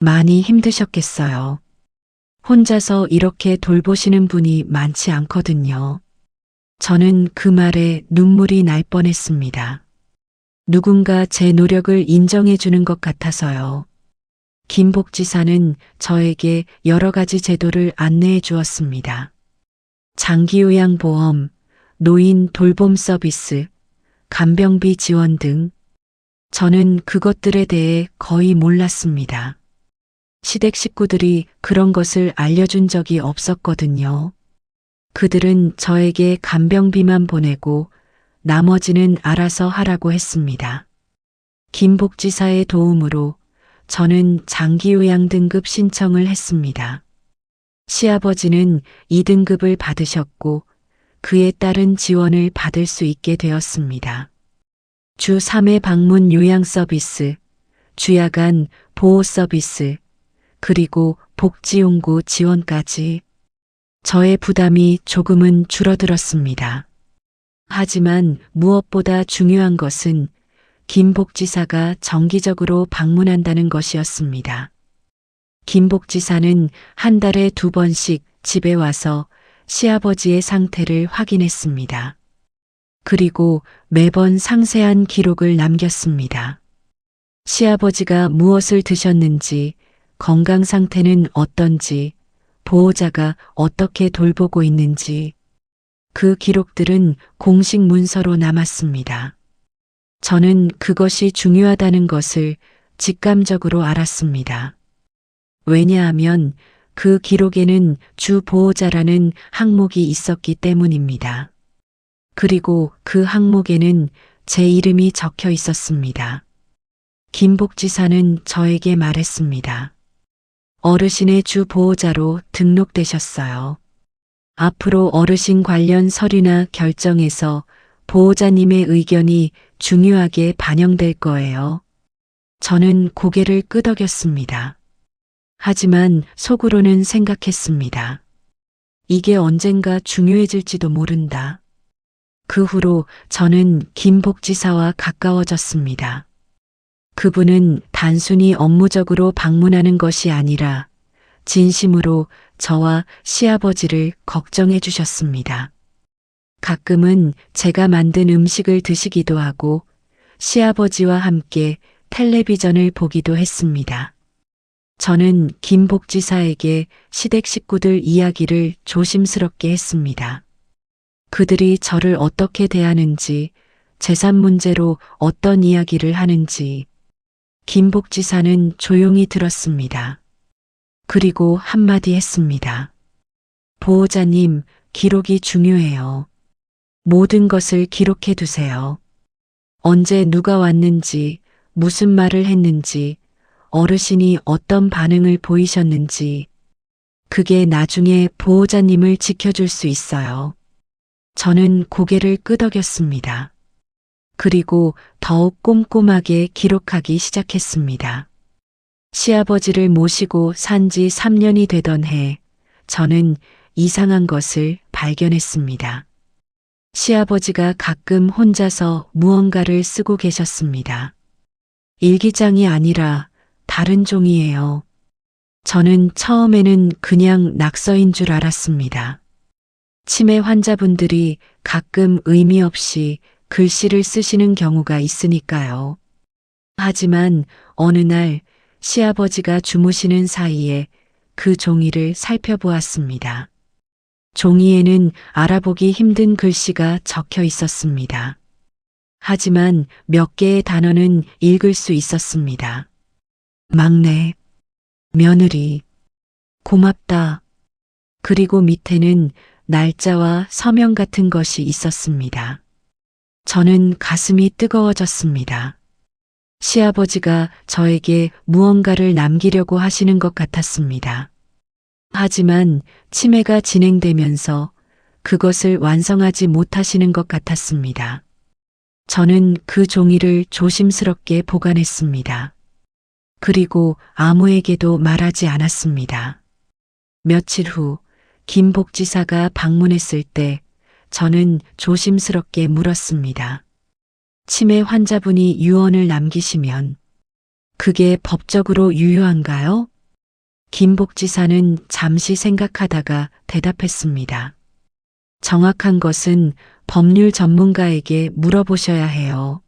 많이 힘드셨겠어요. 혼자서 이렇게 돌보시는 분이 많지 않거든요. 저는 그 말에 눈물이 날 뻔했습니다. 누군가 제 노력을 인정해 주는 것 같아서요. 김 복지사는 저에게 여러 가지 제도를 안내해 주었습니다. 장기요양보험, 노인 돌봄 서비스, 간병비 지원 등. 저는 그것들에 대해 거의 몰랐습니다. 시댁 식구들이 그런 것을 알려준 적이 없었거든요. 그들은 저에게 간병비만 보내고 나머지는 알아서 하라고 했습니다. 김 복지사의 도움으로 저는 장기요양 등급 신청을 했습니다. 시아버지는 2등급을 받으셨고 그에 따른 지원을 받을 수 있게 되었습니다. 주 3회 방문 요양 서비스, 주야간 보호 서비스, 그리고 복지용구 지원까지. 저의 부담이 조금은 줄어들었습니다. 하지만 무엇보다 중요한 것은 김 복지사가 정기적으로 방문한다는 것이었습니다. 김 복지사는 한 달에 2번씩 집에 와서 시아버지의 상태를 확인했습니다. 그리고 매번 상세한 기록을 남겼습니다. 시아버지가 무엇을 드셨는지, 건강 상태는 어떤지, 보호자가 어떻게 돌보고 있는지, 그 기록들은 공식 문서로 남았습니다. 저는 그것이 중요하다는 것을 직감적으로 알았습니다. 왜냐하면 그 기록에는 주 보호자라는 항목이 있었기 때문입니다. 그리고 그 항목에는 제 이름이 적혀 있었습니다. 김 복지사는 저에게 말했습니다. 어르신의 주 보호자로 등록되셨어요. 앞으로 어르신 관련 서류나 결정에서 보호자님의 의견이 중요하게 반영될 거예요. 저는 고개를 끄덕였습니다. 하지만 속으로는 생각했습니다. 이게 언젠가 중요해질지도 모른다. 그 후로 저는 김 복지사와 가까워졌습니다. 그분은 단순히 업무적으로 방문하는 것이 아니라 진심으로 저와 시아버지를 걱정해 주셨습니다. 가끔은 제가 만든 음식을 드시기도 하고 시아버지와 함께 텔레비전을 보기도 했습니다. 저는 김 복지사에게 시댁 식구들 이야기를 조심스럽게 했습니다. 그들이 저를 어떻게 대하는지, 재산 문제로 어떤 이야기를 하는지. 김 복지사는 조용히 들었습니다. 그리고 한마디 했습니다. 보호자님, 기록이 중요해요. 모든 것을 기록해 두세요. 언제 누가 왔는지, 무슨 말을 했는지, 어르신이 어떤 반응을 보이셨는지, 그게 나중에 보호자님을 지켜줄 수 있어요. 저는 고개를 끄덕였습니다. 그리고 더욱 꼼꼼하게 기록하기 시작했습니다. 시아버지를 모시고 산 지 3년이 되던 해, 저는 이상한 것을 발견했습니다. 시아버지가 가끔 혼자서 무언가를 쓰고 계셨습니다. 일기장이 아니라 다른 종이에요. 저는 처음에는 그냥 낙서인 줄 알았습니다. 치매 환자분들이 가끔 의미 없이 글씨를 쓰시는 경우가 있으니까요. 하지만 어느 날 시아버지가 주무시는 사이에 그 종이를 살펴보았습니다. 종이에는 알아보기 힘든 글씨가 적혀 있었습니다. 하지만 몇 개의 단어는 읽을 수 있었습니다. 막내, 며느리, 고맙다. 그리고 밑에는 날짜와 서명 같은 것이 있었습니다. 저는 가슴이 뜨거워졌습니다. 시아버지가 저에게 무언가를 남기려고 하시는 것 같았습니다. 하지만 치매가 진행되면서 그것을 완성하지 못하시는 것 같았습니다. 저는 그 종이를 조심스럽게 보관했습니다. 그리고 아무에게도 말하지 않았습니다. 며칠 후 김 복지사가 방문했을 때 저는 조심스럽게 물었습니다. 치매 환자분이 유언을 남기시면 그게 법적으로 유효한가요? 김 복지사는 잠시 생각하다가 대답했습니다. 정확한 것은 법률 전문가에게 물어보셔야 해요.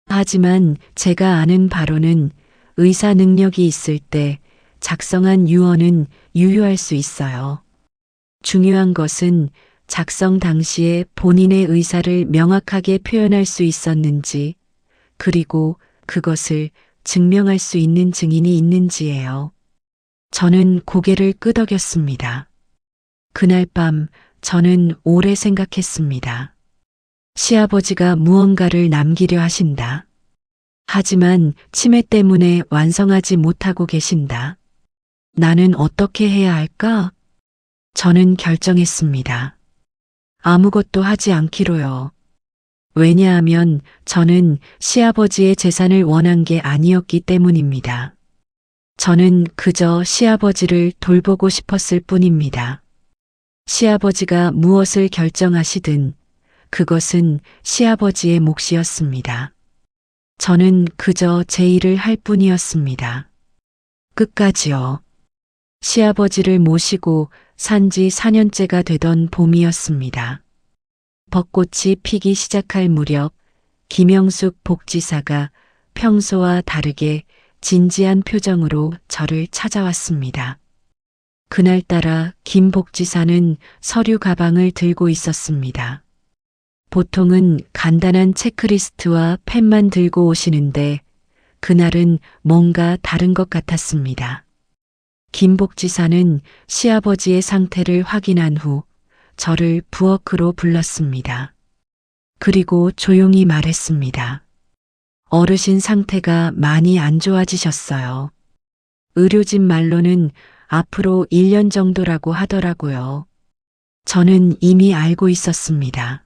하지만 제가 아는 바로는 의사 능력이 있을 때 작성한 유언은 유효할 수 있어요. 중요한 것은 작성 당시에 본인의 의사를 명확하게 표현할 수 있었는지, 그리고 그것을 증명할 수 있는 증인이 있는지예요. 저는 고개를 끄덕였습니다. 그날 밤 저는 오래 생각했습니다. 시아버지가 무언가를 남기려 하신다. 하지만 치매 때문에 완성하지 못하고 계신다. 나는 어떻게 해야 할까? 저는 결정했습니다. 아무것도 하지 않기로요. 왜냐하면 저는 시아버지의 재산을 원한 게 아니었기 때문입니다. 저는 그저 시아버지를 돌보고 싶었을 뿐입니다. 시아버지가 무엇을 결정하시든 그것은 시아버지의 몫이었습니다. 저는 그저 제 일을 할 뿐이었습니다. 끝까지요. 시아버지를 모시고 산지 4년째가 되던 봄이었습니다. 벚꽃이 피기 시작할 무렵 김영숙 복지사가 평소와 다르게 진지한 표정으로 저를 찾아왔습니다. 그날따라 김 복지사는 서류 가방을 들고 있었습니다. 보통은 간단한 체크리스트와 펜만 들고 오시는데 그날은 뭔가 다른 것 같았습니다. 김 복지사는 시아버지의 상태를 확인한 후 저를 부엌으로 불렀습니다. 그리고 조용히 말했습니다. 어르신 상태가 많이 안 좋아지셨어요. 의료진 말로는 앞으로 1년 정도라고 하더라고요. 저는 이미 알고 있었습니다.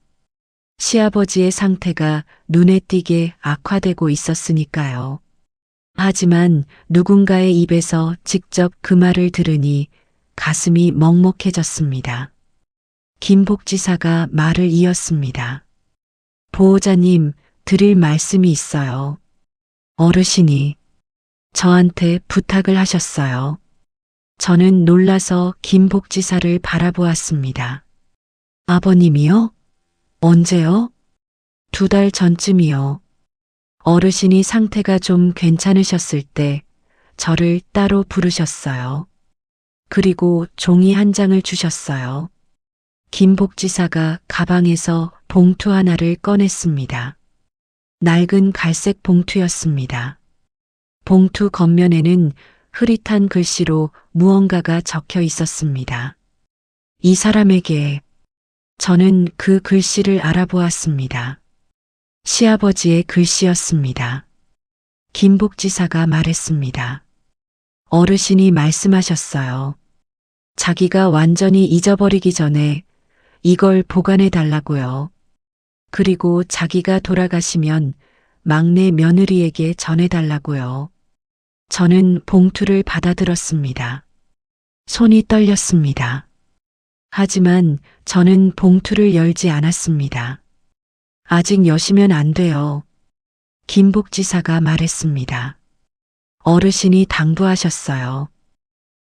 시아버지의 상태가 눈에 띄게 악화되고 있었으니까요. 하지만 누군가의 입에서 직접 그 말을 들으니 가슴이 먹먹해졌습니다. 김 복지사가 말을 이었습니다. 보호자님, 드릴 말씀이 있어요. 어르신이 저한테 부탁을 하셨어요. 저는 놀라서 김 복지사를 바라보았습니다. 아버님이요? 언제요? 2달 전쯤이요. 어르신이 상태가 좀 괜찮으셨을 때 저를 따로 부르셨어요. 그리고 종이 한 장을 주셨어요. 김 복지사가 가방에서 봉투 하나를 꺼냈습니다. 낡은 갈색 봉투였습니다. 봉투 겉면에는 흐릿한 글씨로 무언가가 적혀 있었습니다. 이 사람에게. 저는 그 글씨를 알아보았습니다. 시아버지의 글씨였습니다. 김 복지사가 말했습니다. 어르신이 말씀하셨어요. 자기가 완전히 잊어버리기 전에 이걸 보관해 달라고요. 그리고 자기가 돌아가시면 막내 며느리에게 전해 달라고요. 저는 봉투를 받아들었습니다. 손이 떨렸습니다. 하지만 저는 봉투를 열지 않았습니다. 아직 여시면 안 돼요. 김 복지사가 말했습니다. 어르신이 당부하셨어요.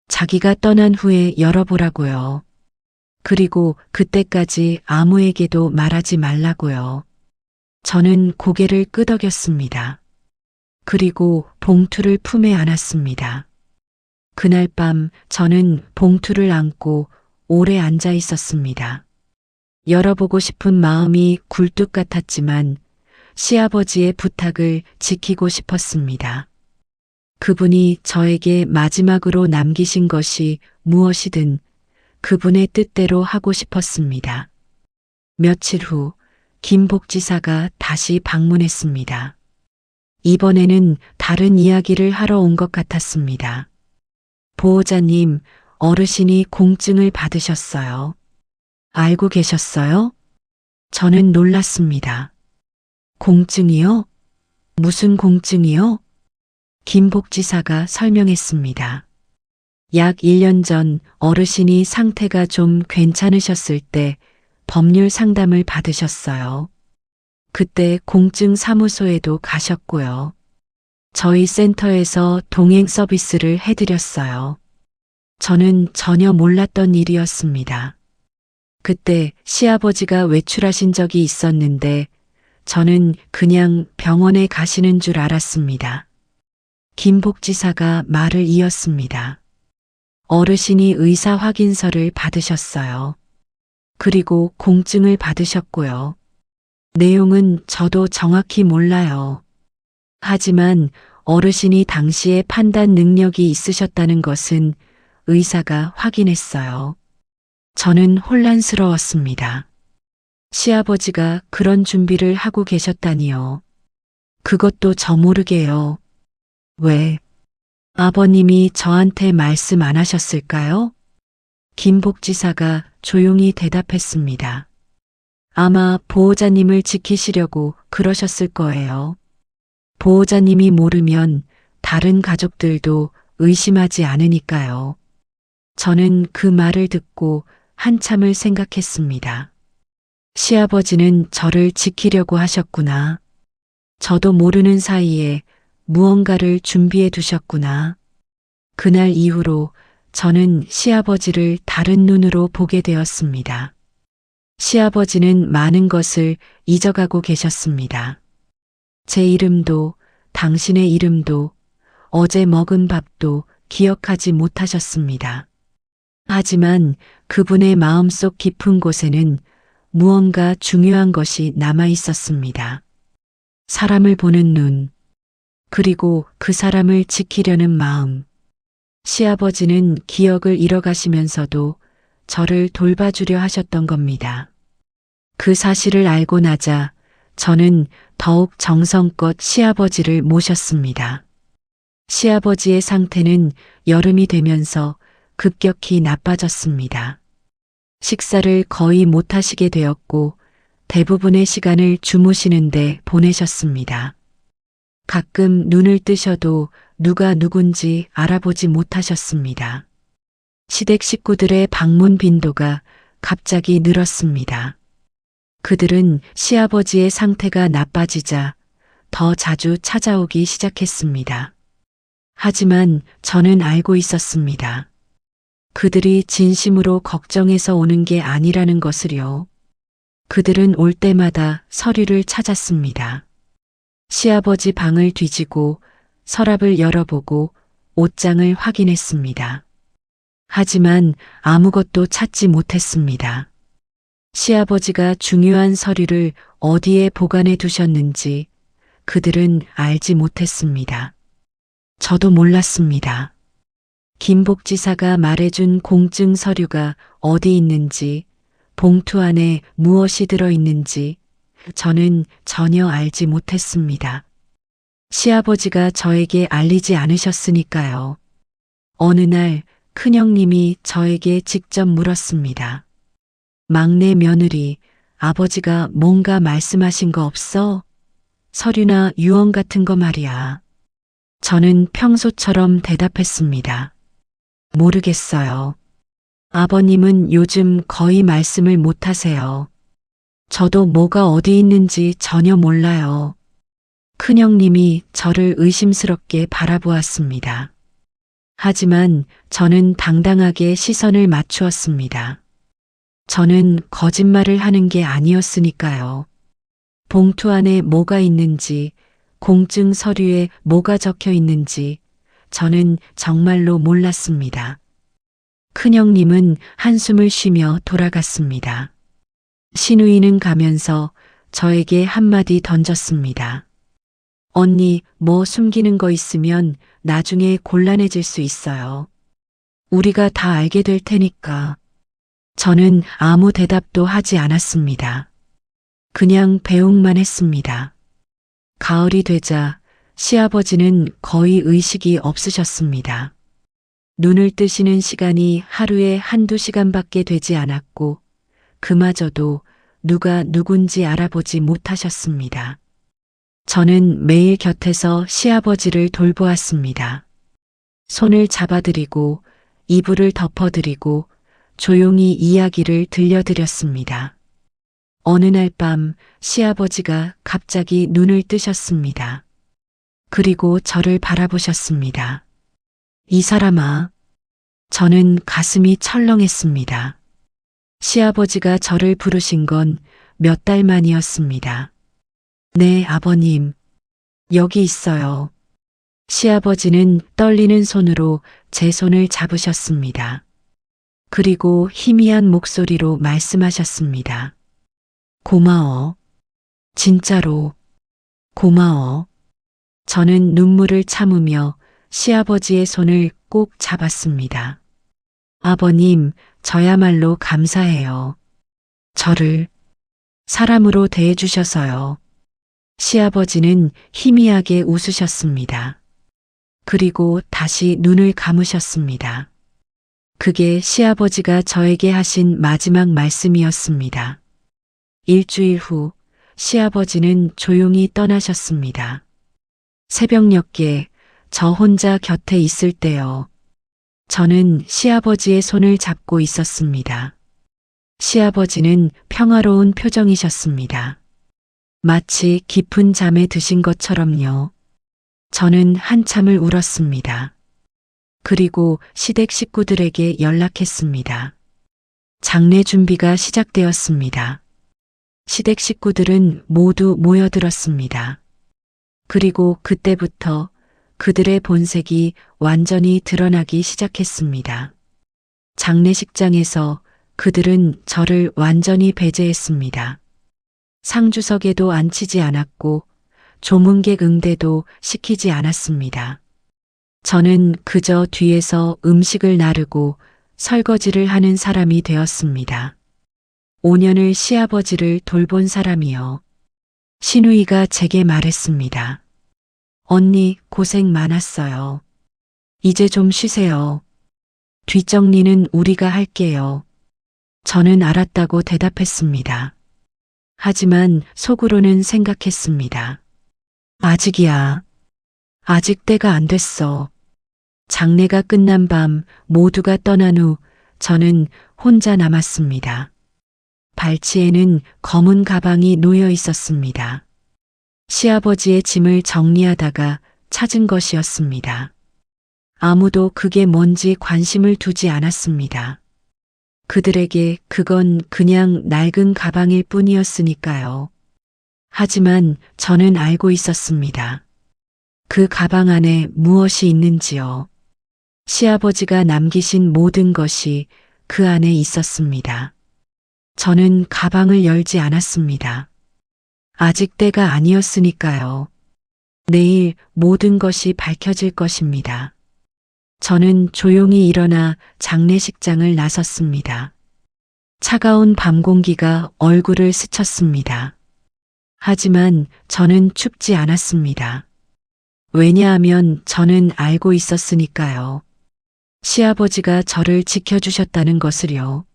자기가 떠난 후에 열어보라고요. 그리고 그때까지 아무에게도 말하지 말라고요. 저는 고개를 끄덕였습니다. 그리고 봉투를 품에 안았습니다. 그날 밤 저는 봉투를 안고 오래 앉아 있었습니다. 열어보고 싶은 마음이 굴뚝 같았지만 시아버지의 부탁을 지키고 싶었습니다. 그분이 저에게 마지막으로 남기신 것이 무엇이든 그분의 뜻대로 하고 싶었습니다. 며칠 후 김 복지사가 다시 방문했습니다. 이번에는 다른 이야기를 하러 온 것 같았습니다. 보호자님, 어르신이 공증을 받으셨어요. 알고 계셨어요? 저는 놀랐습니다. 공증이요? 무슨 공증이요? 김 복지사가 설명했습니다. 약 1년 전 어르신이 상태가 좀 괜찮으셨을 때 법률 상담을 받으셨어요. 그때 공증 사무소에도 가셨고요. 저희 센터에서 동행 서비스를 해드렸어요. 저는 전혀 몰랐던 일이었습니다. 그때 시아버지가 외출하신 적이 있었는데 저는 그냥 병원에 가시는 줄 알았습니다. 김 복지사가 말을 이었습니다. 어르신이 의사 확인서를 받으셨어요. 그리고 공증을 받으셨고요. 내용은 저도 정확히 몰라요. 하지만 어르신이 당시에 판단 능력이 있으셨다는 것은 의사가 확인했어요. 저는 혼란스러웠습니다. 시아버지가 그런 준비를 하고 계셨다니요. 그것도 저 모르게요. 왜? 아버님이 저한테 말씀 안 하셨을까요? 김 복지사가 조용히 대답했습니다. 아마 보호자님을 지키시려고 그러셨을 거예요. 보호자님이 모르면 다른 가족들도 의심하지 않으니까요. 저는 그 말을 듣고 한참을 생각했습니다. 시아버지는 저를 지키려고 하셨구나. 저도 모르는 사이에 무언가를 준비해 두셨구나. 그날 이후로 저는 시아버지를 다른 눈으로 보게 되었습니다. 시아버지는 많은 것을 잊어가고 계셨습니다. 제 이름도, 당신의 이름도, 어제 먹은 밥도 기억하지 못하셨습니다. 하지만 그분의 마음속 깊은 곳에는 무언가 중요한 것이 남아 있었습니다. 사람을 보는 눈, 그리고 그 사람을 지키려는 마음. 시아버지는 기억을 잃어가시면서도 저를 돌봐주려 하셨던 겁니다. 그 사실을 알고 나자 저는 더욱 정성껏 시아버지를 모셨습니다. 시아버지의 상태는 여름이 되면서 급격히 나빠졌습니다. 식사를 거의 못하시게 되었고 대부분의 시간을 주무시는데 보내셨습니다. 가끔 눈을 뜨셔도 누가 누군지 알아보지 못하셨습니다. 시댁 식구들의 방문 빈도가 갑자기 늘었습니다. 그들은 시아버지의 상태가 나빠지자 더 자주 찾아오기 시작했습니다. 하지만 저는 알고 있었습니다. 그들이 진심으로 걱정해서 오는 게 아니라는 것을요. 그들은 올 때마다 서류를 찾았습니다. 시아버지 방을 뒤지고 서랍을 열어보고 옷장을 확인했습니다. 하지만 아무것도 찾지 못했습니다. 시아버지가 중요한 서류를 어디에 보관해 두셨는지 그들은 알지 못했습니다. 저도 몰랐습니다. 김 복지사가 말해준 공증 서류가 어디 있는지, 봉투 안에 무엇이 들어있는지 저는 전혀 알지 못했습니다. 시아버지가 저에게 알리지 않으셨으니까요. 어느 날 큰형님이 저에게 직접 물었습니다. 막내 며느리, 아버지가 뭔가 말씀하신 거 없어? 서류나 유언 같은 거 말이야. 저는 평소처럼 대답했습니다. 모르겠어요. 아버님은 요즘 거의 말씀을 못 하세요. 저도 뭐가 어디 있는지 전혀 몰라요. 큰형님이 저를 의심스럽게 바라보았습니다. 하지만 저는 당당하게 시선을 맞추었습니다. 저는 거짓말을 하는 게 아니었으니까요. 봉투 안에 뭐가 있는지, 공증 서류에 뭐가 적혀 있는지 저는 정말로 몰랐습니다. 큰형님은 한숨을 쉬며 돌아갔습니다. 시누이는 가면서 저에게 한마디 던졌습니다. 언니, 뭐 숨기는 거 있으면 나중에 곤란해질 수 있어요. 우리가 다 알게 될 테니까. 저는 아무 대답도 하지 않았습니다. 그냥 배웅만 했습니다. 가을이 되자 시아버지는 거의 의식이 없으셨습니다. 눈을 뜨시는 시간이 하루에 한두 시간밖에 되지 않았고 그마저도 누가 누군지 알아보지 못하셨습니다. 저는 매일 곁에서 시아버지를 돌보았습니다. 손을 잡아드리고 이불을 덮어드리고 조용히 이야기를 들려드렸습니다. 어느 날 밤 시아버지가 갑자기 눈을 뜨셨습니다. 그리고 저를 바라보셨습니다. 이 사람아. 저는 가슴이 철렁했습니다. 시아버지가 저를 부르신 건 몇 달 만이었습니다. 네, 아버님. 여기 있어요. 시아버지는 떨리는 손으로 제 손을 잡으셨습니다. 그리고 희미한 목소리로 말씀하셨습니다. 고마워. 진짜로. 고마워. 저는 눈물을 참으며 시아버지의 손을 꼭 잡았습니다. 아버님, 저야말로 감사해요. 저를 사람으로 대해주셔서요. 시아버지는 희미하게 웃으셨습니다. 그리고 다시 눈을 감으셨습니다. 그게 시아버지가 저에게 하신 마지막 말씀이었습니다. 일주일 후 시아버지는 조용히 떠나셨습니다. 새벽녘에 저 혼자 곁에 있을 때요. 저는 시아버지의 손을 잡고 있었습니다. 시아버지는 평화로운 표정이셨습니다. 마치 깊은 잠에 드신 것처럼요. 저는 한참을 울었습니다. 그리고 시댁 식구들에게 연락했습니다. 장례 준비가 시작되었습니다. 시댁 식구들은 모두 모여들었습니다. 그리고 그때부터 그들의 본색이 완전히 드러나기 시작했습니다. 장례식장에서 그들은 저를 완전히 배제했습니다. 상주석에도 앉히지 않았고 조문객 응대도 시키지 않았습니다. 저는 그저 뒤에서 음식을 나르고 설거지를 하는 사람이 되었습니다. 5년을 시아버지를 돌본 사람이요. 시누이가 제게 말했습니다. 언니, 고생 많았어요. 이제 좀 쉬세요. 뒷정리는 우리가 할게요. 저는 알았다고 대답했습니다. 하지만 속으로는 생각했습니다. 아직이야. 아직 때가 안 됐어. 장례가 끝난 밤 모두가 떠난 후 저는 혼자 남았습니다. 발치에는 검은 가방이 놓여 있었습니다. 시아버지의 짐을 정리하다가 찾은 것이었습니다. 아무도 그게 뭔지 관심을 두지 않았습니다. 그들에게 그건 그냥 낡은 가방일 뿐이었으니까요. 하지만 저는 알고 있었습니다. 그 가방 안에 무엇이 있는지요. 시아버지가 남기신 모든 것이 그 안에 있었습니다. 저는 가방을 열지 않았습니다. 아직 때가 아니었으니까요. 내일 모든 것이 밝혀질 것입니다. 저는 조용히 일어나 장례식장을 나섰습니다. 차가운 밤 공기가 얼굴을 스쳤습니다. 하지만 저는 춥지 않았습니다. 왜냐하면 저는 알고 있었으니까요. 시아버지가 저를 지켜주셨다는 것을요.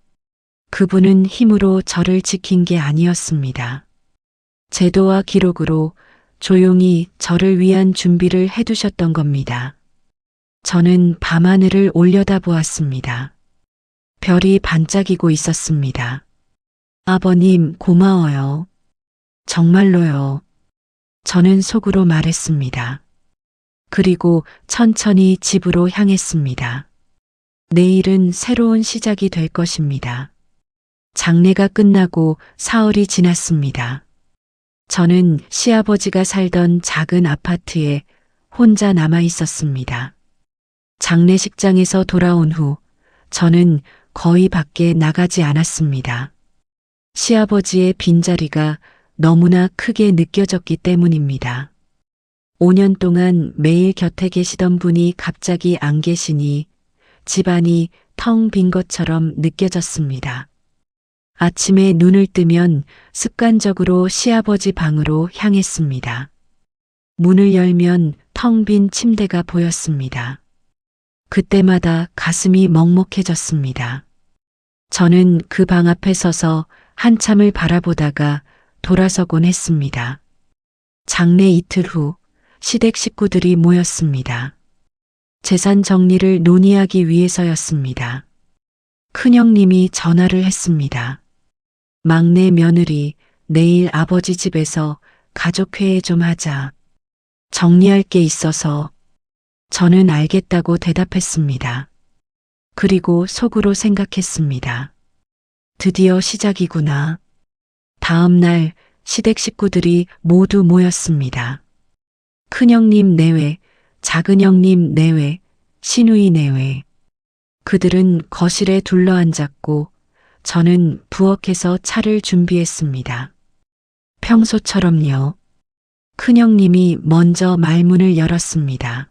그분은 힘으로 저를 지킨 게 아니었습니다. 제도와 기록으로 조용히 저를 위한 준비를 해두셨던 겁니다. 저는 밤하늘을 올려다보았습니다. 별이 반짝이고 있었습니다. 아버님, 고마워요. 정말로요. 저는 속으로 말했습니다. 그리고 천천히 집으로 향했습니다. 내일은 새로운 시작이 될 것입니다. 장례가 끝나고 사흘이 지났습니다. 저는 시아버지가 살던 작은 아파트에 혼자 남아 있었습니다. 장례식장에서 돌아온 후 저는 거의 밖에 나가지 않았습니다. 시아버지의 빈자리가 너무나 크게 느껴졌기 때문입니다. 5년 동안 매일 곁에 계시던 분이 갑자기 안 계시니 집안이 텅 빈 것처럼 느껴졌습니다. 아침에 눈을 뜨면 습관적으로 시아버지 방으로 향했습니다. 문을 열면 텅 빈 침대가 보였습니다. 그때마다 가슴이 먹먹해졌습니다. 저는 그 방 앞에 서서 한참을 바라보다가 돌아서곤 했습니다. 장례 이틀 후 시댁 식구들이 모였습니다. 재산 정리를 논의하기 위해서였습니다. 큰형님이 전화를 했습니다. 막내 며느리 내일 아버지 집에서 가족회의 좀 하자. 정리할 게 있어서. 저는 알겠다고 대답했습니다. 그리고 속으로 생각했습니다. 드디어 시작이구나. 다음 날 시댁 식구들이 모두 모였습니다. 큰형님 내외, 작은형님 내외, 시누이 내외. 그들은 거실에 둘러앉았고 저는 부엌에서 차를 준비했습니다. 평소처럼요. 큰형님이 먼저 말문을 열었습니다.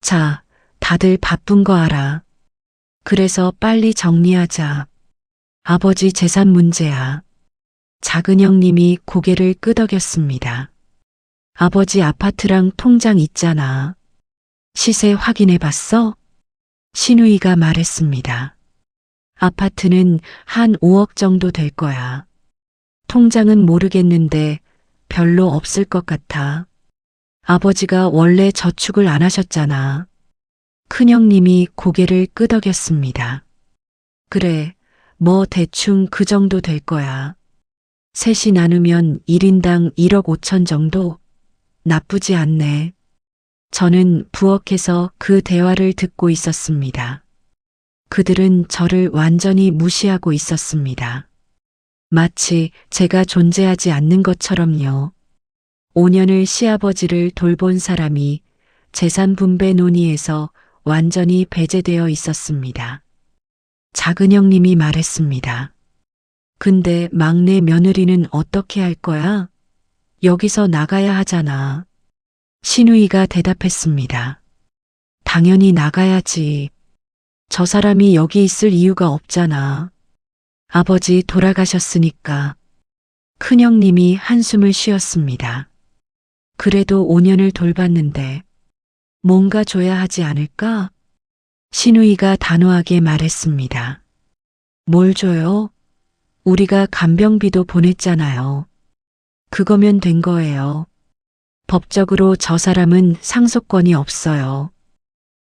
자, 다들 바쁜 거 알아. 그래서 빨리 정리하자. 아버지 재산 문제야. 작은형님이 고개를 끄덕였습니다. 아버지 아파트랑 통장 있잖아. 시세 확인해 봤어? 시누이가 말했습니다. 아파트는 한 5억 정도 될 거야. 통장은 모르겠는데 별로 없을 것 같아. 아버지가 원래 저축을 안 하셨잖아. 큰형님이 고개를 끄덕였습니다. 그래, 뭐 대충 그 정도 될 거야. 셋이 나누면 1인당 1억 5천 정도? 나쁘지 않네. 저는 부엌에서 그 대화를 듣고 있었습니다. 그들은 저를 완전히 무시하고 있었습니다. 마치 제가 존재하지 않는 것처럼요. 5년을 시아버지를 돌본 사람이 재산 분배 논의에서 완전히 배제되어 있었습니다. 작은형님이 말했습니다. 근데 막내 며느리는 어떻게 할 거야? 여기서 나가야 하잖아. 시누이가 대답했습니다. 당연히 나가야지. 저 사람이 여기 있을 이유가 없잖아. 아버지 돌아가셨으니까. 큰형님이 한숨을 쉬었습니다. 그래도 5년을 돌봤는데 뭔가 줘야 하지 않을까? 시누이가 단호하게 말했습니다. 뭘 줘요? 우리가 간병비도 보냈잖아요. 그거면 된 거예요. 법적으로 저 사람은 상속권이 없어요.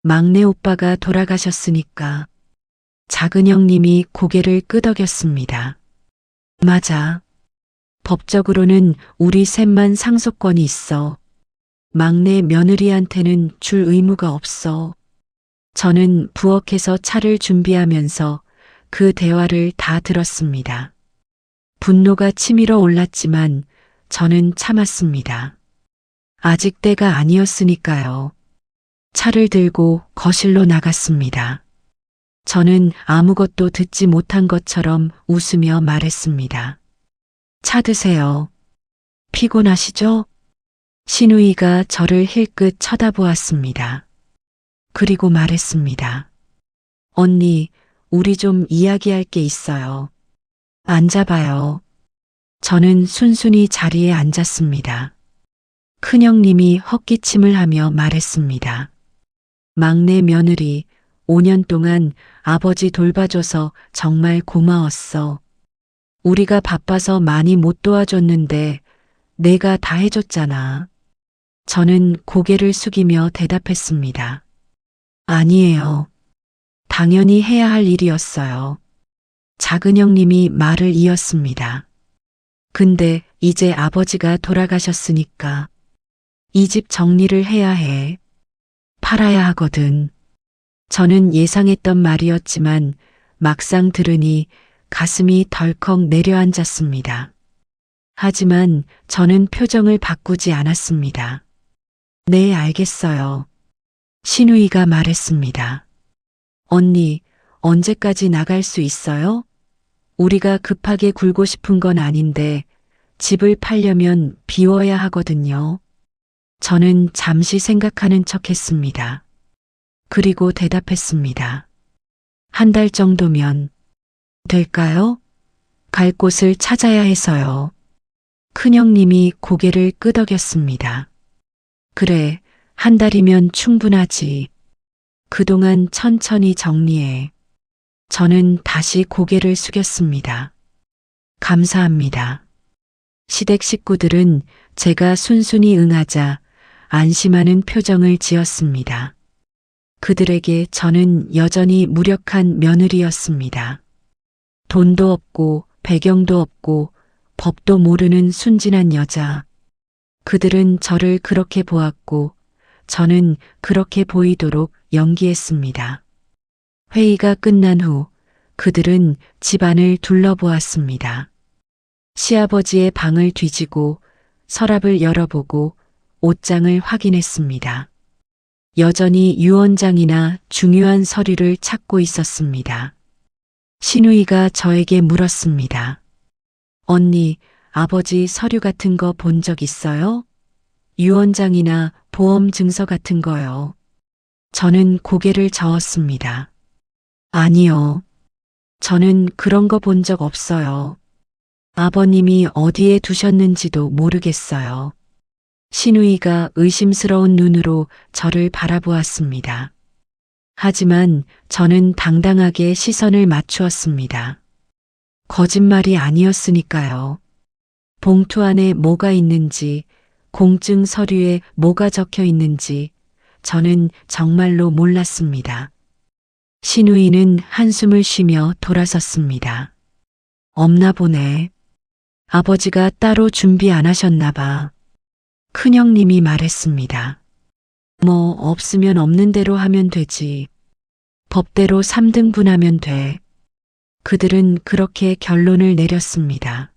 막내 오빠가 돌아가셨으니까. 작은형님이 고개를 끄덕였습니다. 맞아. 법적으로는 우리 셋만 상속권이 있어. 막내 며느리한테는 줄 의무가 없어. 저는 부엌에서 차를 준비하면서 그 대화를 다 들었습니다. 분노가 치밀어 올랐지만 저는 참았습니다. 아직 때가 아니었으니까요. 차를 들고 거실로 나갔습니다. 저는 아무것도 듣지 못한 것처럼 웃으며 말했습니다. 차 드세요. 피곤하시죠? 시누이가 저를 힐끗 쳐다보았습니다. 그리고 말했습니다. 언니, 우리 좀 이야기할 게 있어요. 앉아봐요. 저는 순순히 자리에 앉았습니다. 큰형님이 헛기침을 하며 말했습니다. 막내 며느리, 5년 동안 아버지 돌봐줘서 정말 고마웠어. 우리가 바빠서 많이 못 도와줬는데 내가 다 해줬잖아. 저는 고개를 숙이며 대답했습니다. 아니에요. 당연히 해야 할 일이었어요. 작은형님이 말을 이었습니다. 근데 이제 아버지가 돌아가셨으니까 이 집 정리를 해야 해. 팔아야 하거든. 저는 예상했던 말이었지만 막상 들으니 가슴이 덜컥 내려앉았습니다. 하지만 저는 표정을 바꾸지 않았습니다. 네, 알겠어요. 신우이가 말했습니다. 언니, 언제까지 나갈 수 있어요? 우리가 급하게 굴고 싶은 건 아닌데 집을 팔려면 비워야 하거든요. 저는 잠시 생각하는 척 했습니다. 그리고 대답했습니다. 한 달 정도면 될까요? 갈 곳을 찾아야 해서요. 큰형님이 고개를 끄덕였습니다. 그래, 한 달이면 충분하지. 그동안 천천히 정리해. 저는 다시 고개를 숙였습니다. 감사합니다. 시댁 식구들은 제가 순순히 응하자 안심하는 표정을 지었습니다. 그들에게 저는 여전히 무력한 며느리였습니다. 돈도 없고 배경도 없고 법도 모르는 순진한 여자. 그들은 저를 그렇게 보았고 저는 그렇게 보이도록 연기했습니다. 회의가 끝난 후 그들은 집안을 둘러보았습니다. 시아버지의 방을 뒤지고 서랍을 열어보고 옷장을 확인했습니다. 여전히 유언장이나 중요한 서류를 찾고 있었습니다. 신우이가 저에게 물었습니다. 언니, 아버지 서류 같은 거 본 적 있어요? 유언장이나 보험 증서 같은 거요. 저는 고개를 저었습니다. 아니요. 저는 그런 거 본 적 없어요. 아버님이 어디에 두셨는지도 모르겠어요. 신우이가 의심스러운 눈으로 저를 바라보았습니다. 하지만 저는 당당하게 시선을 맞추었습니다. 거짓말이 아니었으니까요. 봉투 안에 뭐가 있는지, 공증 서류에 뭐가 적혀 있는지 저는 정말로 몰랐습니다. 신우이는 한숨을 쉬며 돌아섰습니다. 없나 보네. 아버지가 따로 준비 안 하셨나 봐. 큰형님이 말했습니다. 뭐 없으면 없는 대로 하면 되지. 법대로 3등분하면 돼. 그들은 그렇게 결론을 내렸습니다.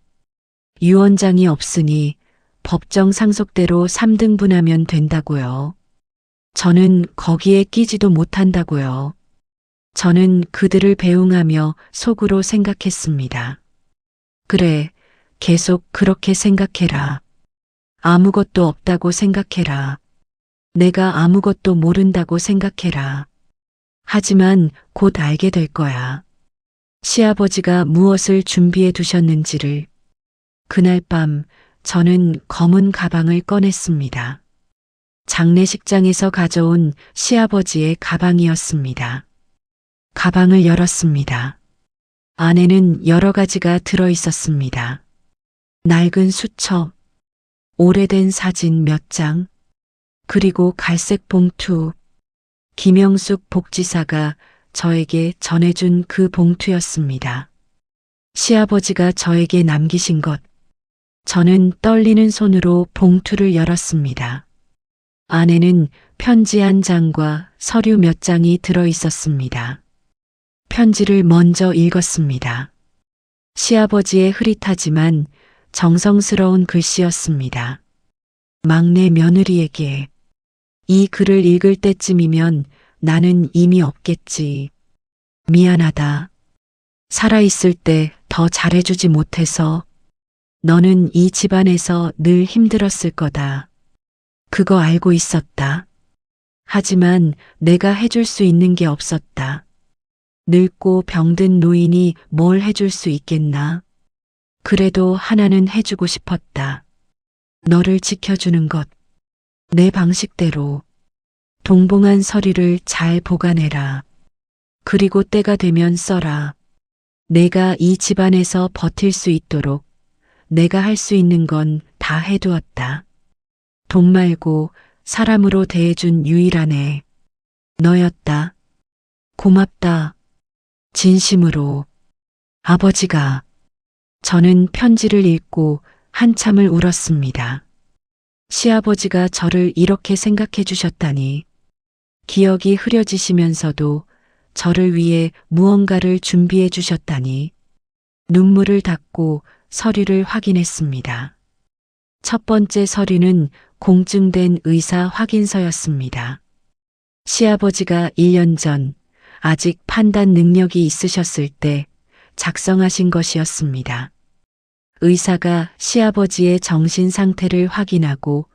유언장이 없으니 법정 상속대로 3등분하면 된다고요. 저는 거기에 끼지도 못한다고요. 저는 그들을 배웅하며 속으로 생각했습니다. 그래, 계속 그렇게 생각해라. 아무것도 없다고 생각해라. 내가 아무것도 모른다고 생각해라. 하지만 곧 알게 될 거야. 시아버지가 무엇을 준비해 두셨는지를. 그날 밤 저는 검은 가방을 꺼냈습니다. 장례식장에서 가져온 시아버지의 가방이었습니다. 가방을 열었습니다. 안에는 여러 가지가 들어 있었습니다. 낡은 수첩, 오래된 사진 몇 장, 그리고 갈색 봉투. 김영숙 복지사가 저에게 전해준 그 봉투였습니다. 시아버지가 저에게 남기신 것. 저는 떨리는 손으로 봉투를 열었습니다. 안에는 편지 한 장과 서류 몇 장이 들어 있었습니다. 편지를 먼저 읽었습니다. 시아버지의 흐릿하지만 정성스러운 글씨였습니다. 막내 며느리에게. 이 글을 읽을 때쯤이면 나는 이미 없겠지. 미안하다. 살아있을 때 더 잘해주지 못해서. 너는 이 집안에서 늘 힘들었을 거다. 그거 알고 있었다. 하지만 내가 해줄 수 있는 게 없었다. 늙고 병든 노인이 뭘 해줄 수 있겠나? 그래도 하나는 해주고 싶었다. 너를 지켜주는 것. 내 방식대로. 동봉한 서류를 잘 보관해라. 그리고 때가 되면 써라. 내가 이 집안에서 버틸 수 있도록 내가 할 수 있는 건 다 해두었다. 돈 말고 사람으로 대해준 유일한 애. 너였다. 고맙다. 진심으로. 아버지가. 저는 편지를 읽고 한참을 울었습니다. 시아버지가 저를 이렇게 생각해 주셨다니. 기억이 흐려지시면서도 저를 위해 무언가를 준비해 주셨다니. 눈물을 닦고 서류를 확인했습니다. 첫 번째 서류는 공증된 의사 확인서였습니다. 시아버지가 1년 전 아직 판단 능력이 있으셨을 때 작성하신 것이었습니다. 의사가 시아버지의 정신 상태를 확인하고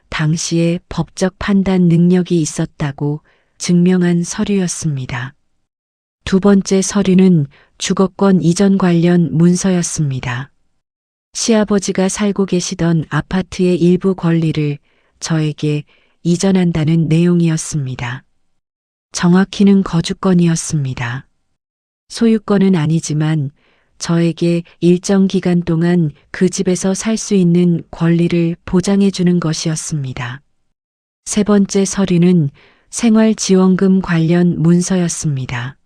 당시에 법적 판단 능력이 있었다고 증명한 서류였습니다. 두 번째 서류는 주거권 이전 관련 문서였습니다. 시아버지가 살고 계시던 아파트의 일부 권리를 저에게 이전한다는 내용이었습니다. 정확히는 거주권이었습니다. 소유권은 아니지만 저에게 일정 기간 동안 그 집에서 살 수 있는 권리를 보장해 주는 것이었습니다. 세 번째 서류는 생활지원금 관련 문서였습니다.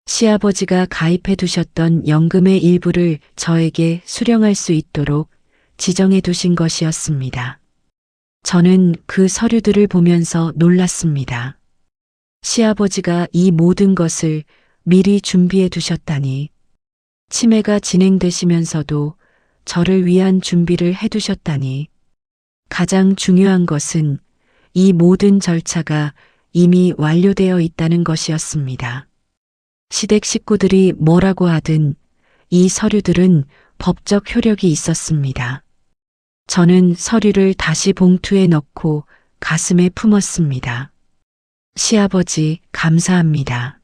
시아버지가 가입해 두셨던 연금의 일부를 저에게 수령할 수 있도록 지정해 두신 것이었습니다. 저는 그 서류들을 보면서 놀랐습니다. 시아버지가 이 모든 것을 미리 준비해 두셨다니. 치매가 진행되시면서도 저를 위한 준비를 해 두셨다니. 가장 중요한 것은 이 모든 절차가 이미 완료되어 있다는 것이었습니다. 시댁 식구들이 뭐라고 하든 이 서류들은 법적 효력이 있었습니다. 저는 서류를 다시 봉투에 넣고 가슴에 품었습니다. 시아버지, 감사합니다.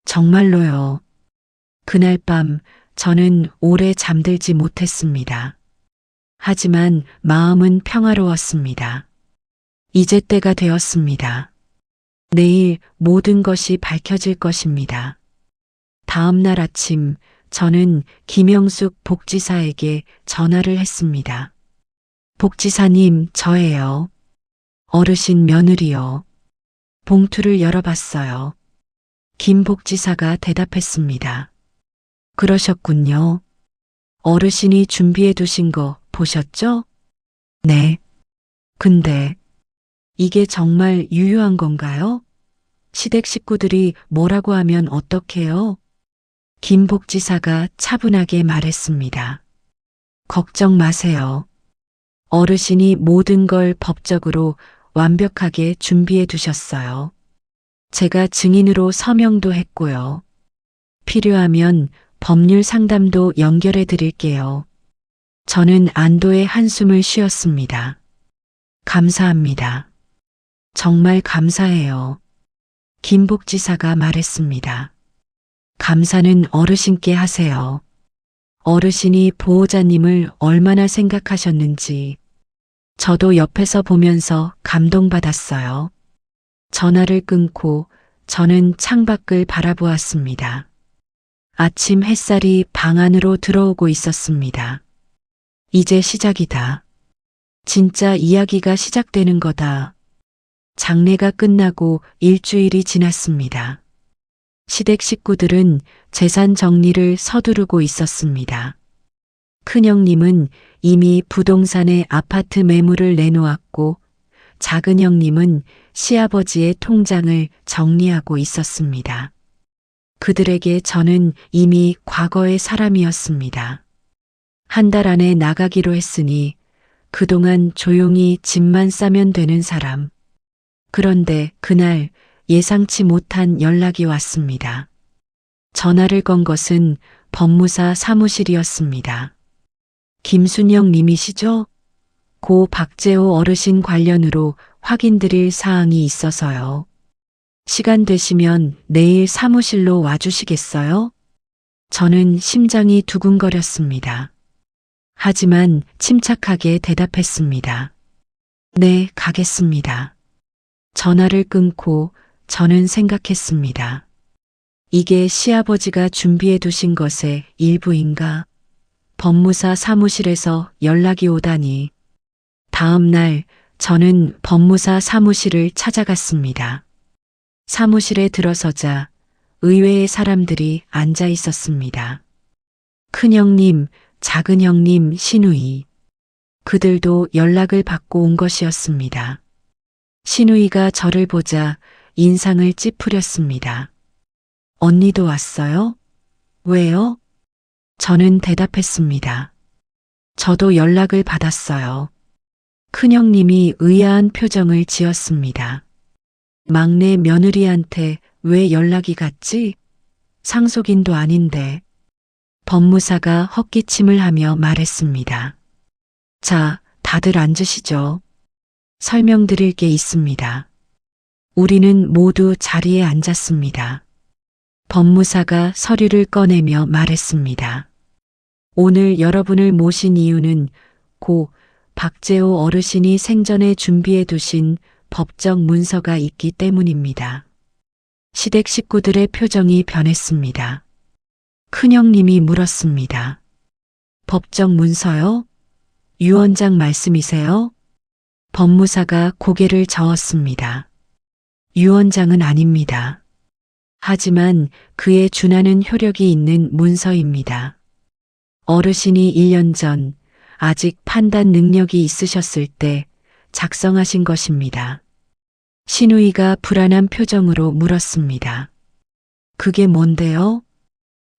정말로요. 그날 밤 저는 오래 잠들지 못했습니다. 하지만 마음은 평화로웠습니다. 이제 때가 되었습니다. 내일 모든 것이 밝혀질 것입니다. 다음 날 아침 저는 김영숙 복지사에게 전화를 했습니다. 복지사님, 저예요. 어르신 며느리요. 봉투를 열어봤어요. 김 복지사가 대답했습니다. 그러셨군요. 어르신이 준비해 두신 거 보셨죠? 네. 근데 이게 정말 유효한 건가요? 시댁 식구들이 뭐라고 하면 어떡해요? 김 복지사가 차분하게 말했습니다. 걱정 마세요. 어르신이 모든 걸 법적으로 완벽하게 준비해 두셨어요. 제가 증인으로 서명도 했고요. 필요하면 법률 상담도 연결해 드릴게요. 저는 안도의 한숨을 쉬었습니다. 감사합니다. 정말 감사해요. 김 복지사가 말했습니다. 감사는 어르신께 하세요. 어르신이 보호자님을 얼마나 생각하셨는지 저도 옆에서 보면서 감동받았어요. 전화를 끊고 저는 창밖을 바라보았습니다. 아침 햇살이 방 안으로 들어오고 있었습니다. 이제 시작이다. 진짜 이야기가 시작되는 거다. 장례가 끝나고 일주일이 지났습니다. 시댁 식구들은 재산 정리를 서두르고 있었습니다. 큰형님은 이미 부동산에 아파트 매물을 내놓았고 작은 형님은 시아버지의 통장을 정리하고 있었습니다. 그들에게 저는 이미 과거의 사람이었습니다. 한 달 안에 나가기로 했으니 그동안 조용히 짐만 싸면 되는 사람. 그런데 그날 예상치 못한 연락이 왔습니다. 전화를 건 것은 법무사 사무실이었습니다. 김순영 님이시죠? 고 박재호 어르신 관련으로 확인드릴 사항이 있어서요. 시간 되시면 내일 사무실로 와주시겠어요? 저는 심장이 두근거렸습니다. 하지만 침착하게 대답했습니다. 네, 가겠습니다. 전화를 끊고 저는 생각했습니다. 이게 시아버지가 준비해 두신 것의 일부인가? 법무사 사무실에서 연락이 오다니. 다음 날 저는 법무사 사무실을 찾아갔습니다. 사무실에 들어서자 의외의 사람들이 앉아 있었습니다. 큰형님, 작은형님, 시누이. 그들도 연락을 받고 온 것이었습니다. 신우이가 저를 보자 인상을 찌푸렸습니다. 언니도 왔어요? 왜요? 저는 대답했습니다. 저도 연락을 받았어요. 큰형님이 의아한 표정을 지었습니다. 막내 며느리한테 왜 연락이 갔지? 상속인도 아닌데. 법무사가 헛기침을 하며 말했습니다. 자, 다들 앉으시죠. 설명드릴 게 있습니다. 우리는 모두 자리에 앉았습니다. 법무사가 서류를 꺼내며 말했습니다. 오늘 여러분을 모신 이유는 고 박재호 어르신이 생전에 준비해 두신 법적 문서가 있기 때문입니다. 시댁 식구들의 표정이 변했습니다. 큰형님이 물었습니다. 법적 문서요? 유 원장 말씀이세요? 법무사가 고개를 저었습니다. 유 원장은 아닙니다. 하지만 그에 준하는 효력이 있는 문서입니다. 어르신이 1년 전 아직 판단 능력이 있으셨을 때 작성하신 것입니다. 신우이가 불안한 표정으로 물었습니다. 그게 뭔데요?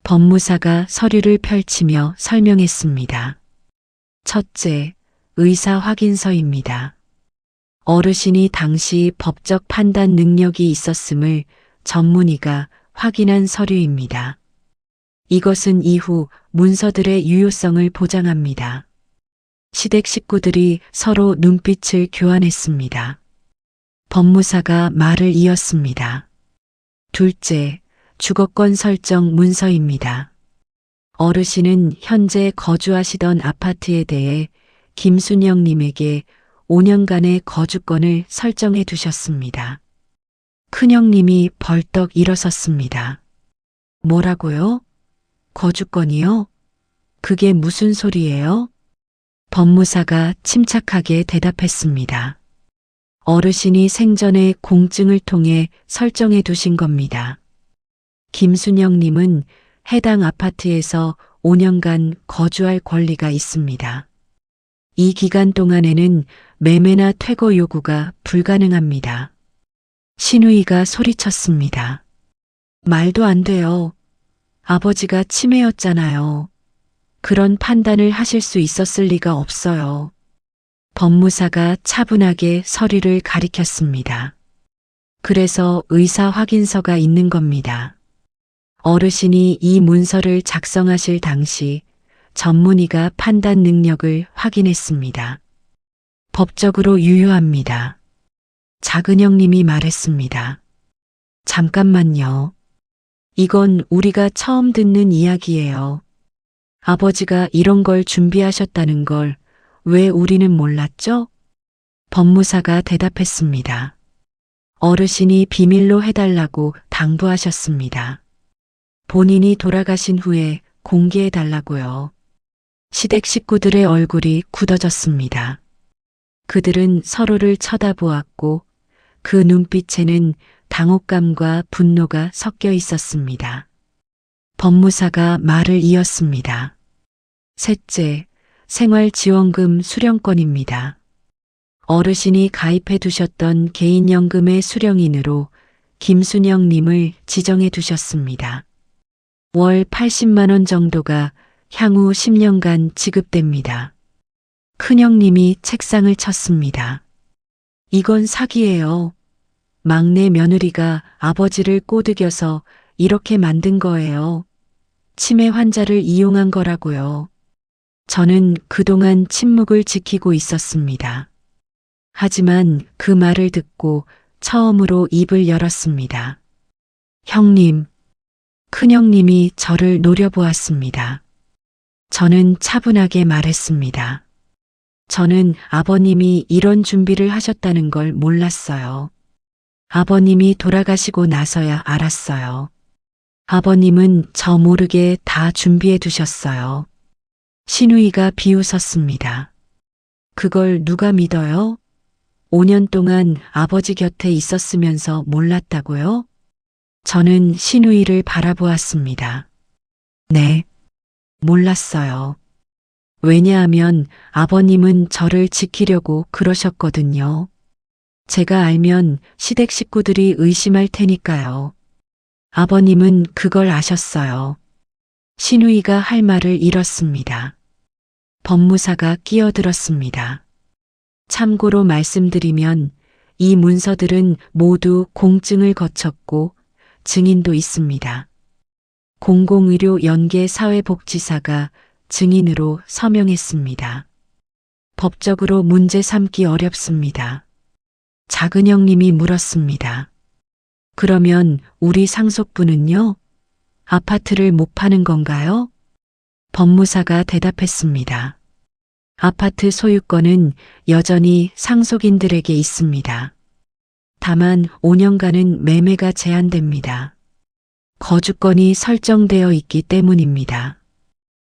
법무사가 서류를 펼치며 설명했습니다. 첫째, 의사 확인서입니다. 어르신이 당시 법적 판단 능력이 있었음을 전문의가 확인한 서류입니다. 이것은 이후 문서들의 유효성을 보장합니다. 시댁 식구들이 서로 눈빛을 교환했습니다. 법무사가 말을 이었습니다. 둘째, 주거권 설정 문서입니다. 어르신은 현재 거주하시던 아파트에 대해 김순영님에게 5년간의 거주권을 설정해 두셨습니다. 큰형님이 벌떡 일어섰습니다. 뭐라고요? 거주권이요? 그게 무슨 소리예요? 법무사가 침착하게 대답했습니다. 어르신이 생전에 공증을 통해 설정해 두신 겁니다. 김순영님은 해당 아파트에서 5년간 거주할 권리가 있습니다. 이 기간 동안에는 매매나 퇴거 요구가 불가능합니다. 신우이가 소리쳤습니다. 말도 안 돼요. 아버지가 치매였잖아요. 그런 판단을 하실 수 있었을 리가 없어요. 법무사가 차분하게 서류를 가리켰습니다. 그래서 의사 확인서가 있는 겁니다. 어르신이 이 문서를 작성하실 당시 전문의가 판단 능력을 확인했습니다. 법적으로 유효합니다. 작은형님이 말했습니다. 잠깐만요. 이건 우리가 처음 듣는 이야기예요. 아버지가 이런 걸 준비하셨다는 걸 왜 우리는 몰랐죠? 법무사가 대답했습니다. 어르신이 비밀로 해달라고 당부하셨습니다. 본인이 돌아가신 후에 공개해달라고요. 시댁 식구들의 얼굴이 굳어졌습니다. 그들은 서로를 쳐다보았고 그 눈빛에는 당혹감과 분노가 섞여 있었습니다. 법무사가 말을 이었습니다. 셋째, 생활지원금 수령권입니다. 어르신이 가입해 두셨던 개인연금의 수령인으로 김순영님을 지정해 두셨습니다. 월 80만 원 정도가 향후 10년간 지급됩니다. 큰형님이 책상을 쳤습니다. 이건 사기예요. 막내 며느리가 아버지를 꼬드겨서 이렇게 만든 거예요. 치매 환자를 이용한 거라고요. 저는 그동안 침묵을 지키고 있었습니다. 하지만 그 말을 듣고 처음으로 입을 열었습니다. 형님, 큰형님이 저를 노려보았습니다. 저는 차분하게 말했습니다. 저는 아버님이 이런 준비를 하셨다는 걸 몰랐어요. 아버님이 돌아가시고 나서야 알았어요. 아버님은 저 모르게 다 준비해 두셨어요. 신우이가 비웃었습니다. 그걸 누가 믿어요? 5년 동안 아버지 곁에 있었으면서 몰랐다고요? 저는 신우이를 바라보았습니다. 네, 몰랐어요. 왜냐하면 아버님은 저를 지키려고 그러셨거든요. 제가 알면 시댁 식구들이 의심할 테니까요. 아버님은 그걸 아셨어요. 신우이가 할 말을 잃었습니다. 법무사가 끼어들었습니다. 참고로 말씀드리면 이 문서들은 모두 공증을 거쳤고 증인도 있습니다. 공공의료 연계 사회복지사가 증인으로 서명했습니다. 법적으로 문제 삼기 어렵습니다. 작은형 님이 물었습니다. 그러면 우리 상속부는요? 아파트를 못 파는 건가요? 법무사가 대답했습니다. 아파트 소유권은 여전히 상속인들에게 있습니다. 다만 5년간은 매매가 제한됩니다. 거주권이 설정되어 있기 때문입니다.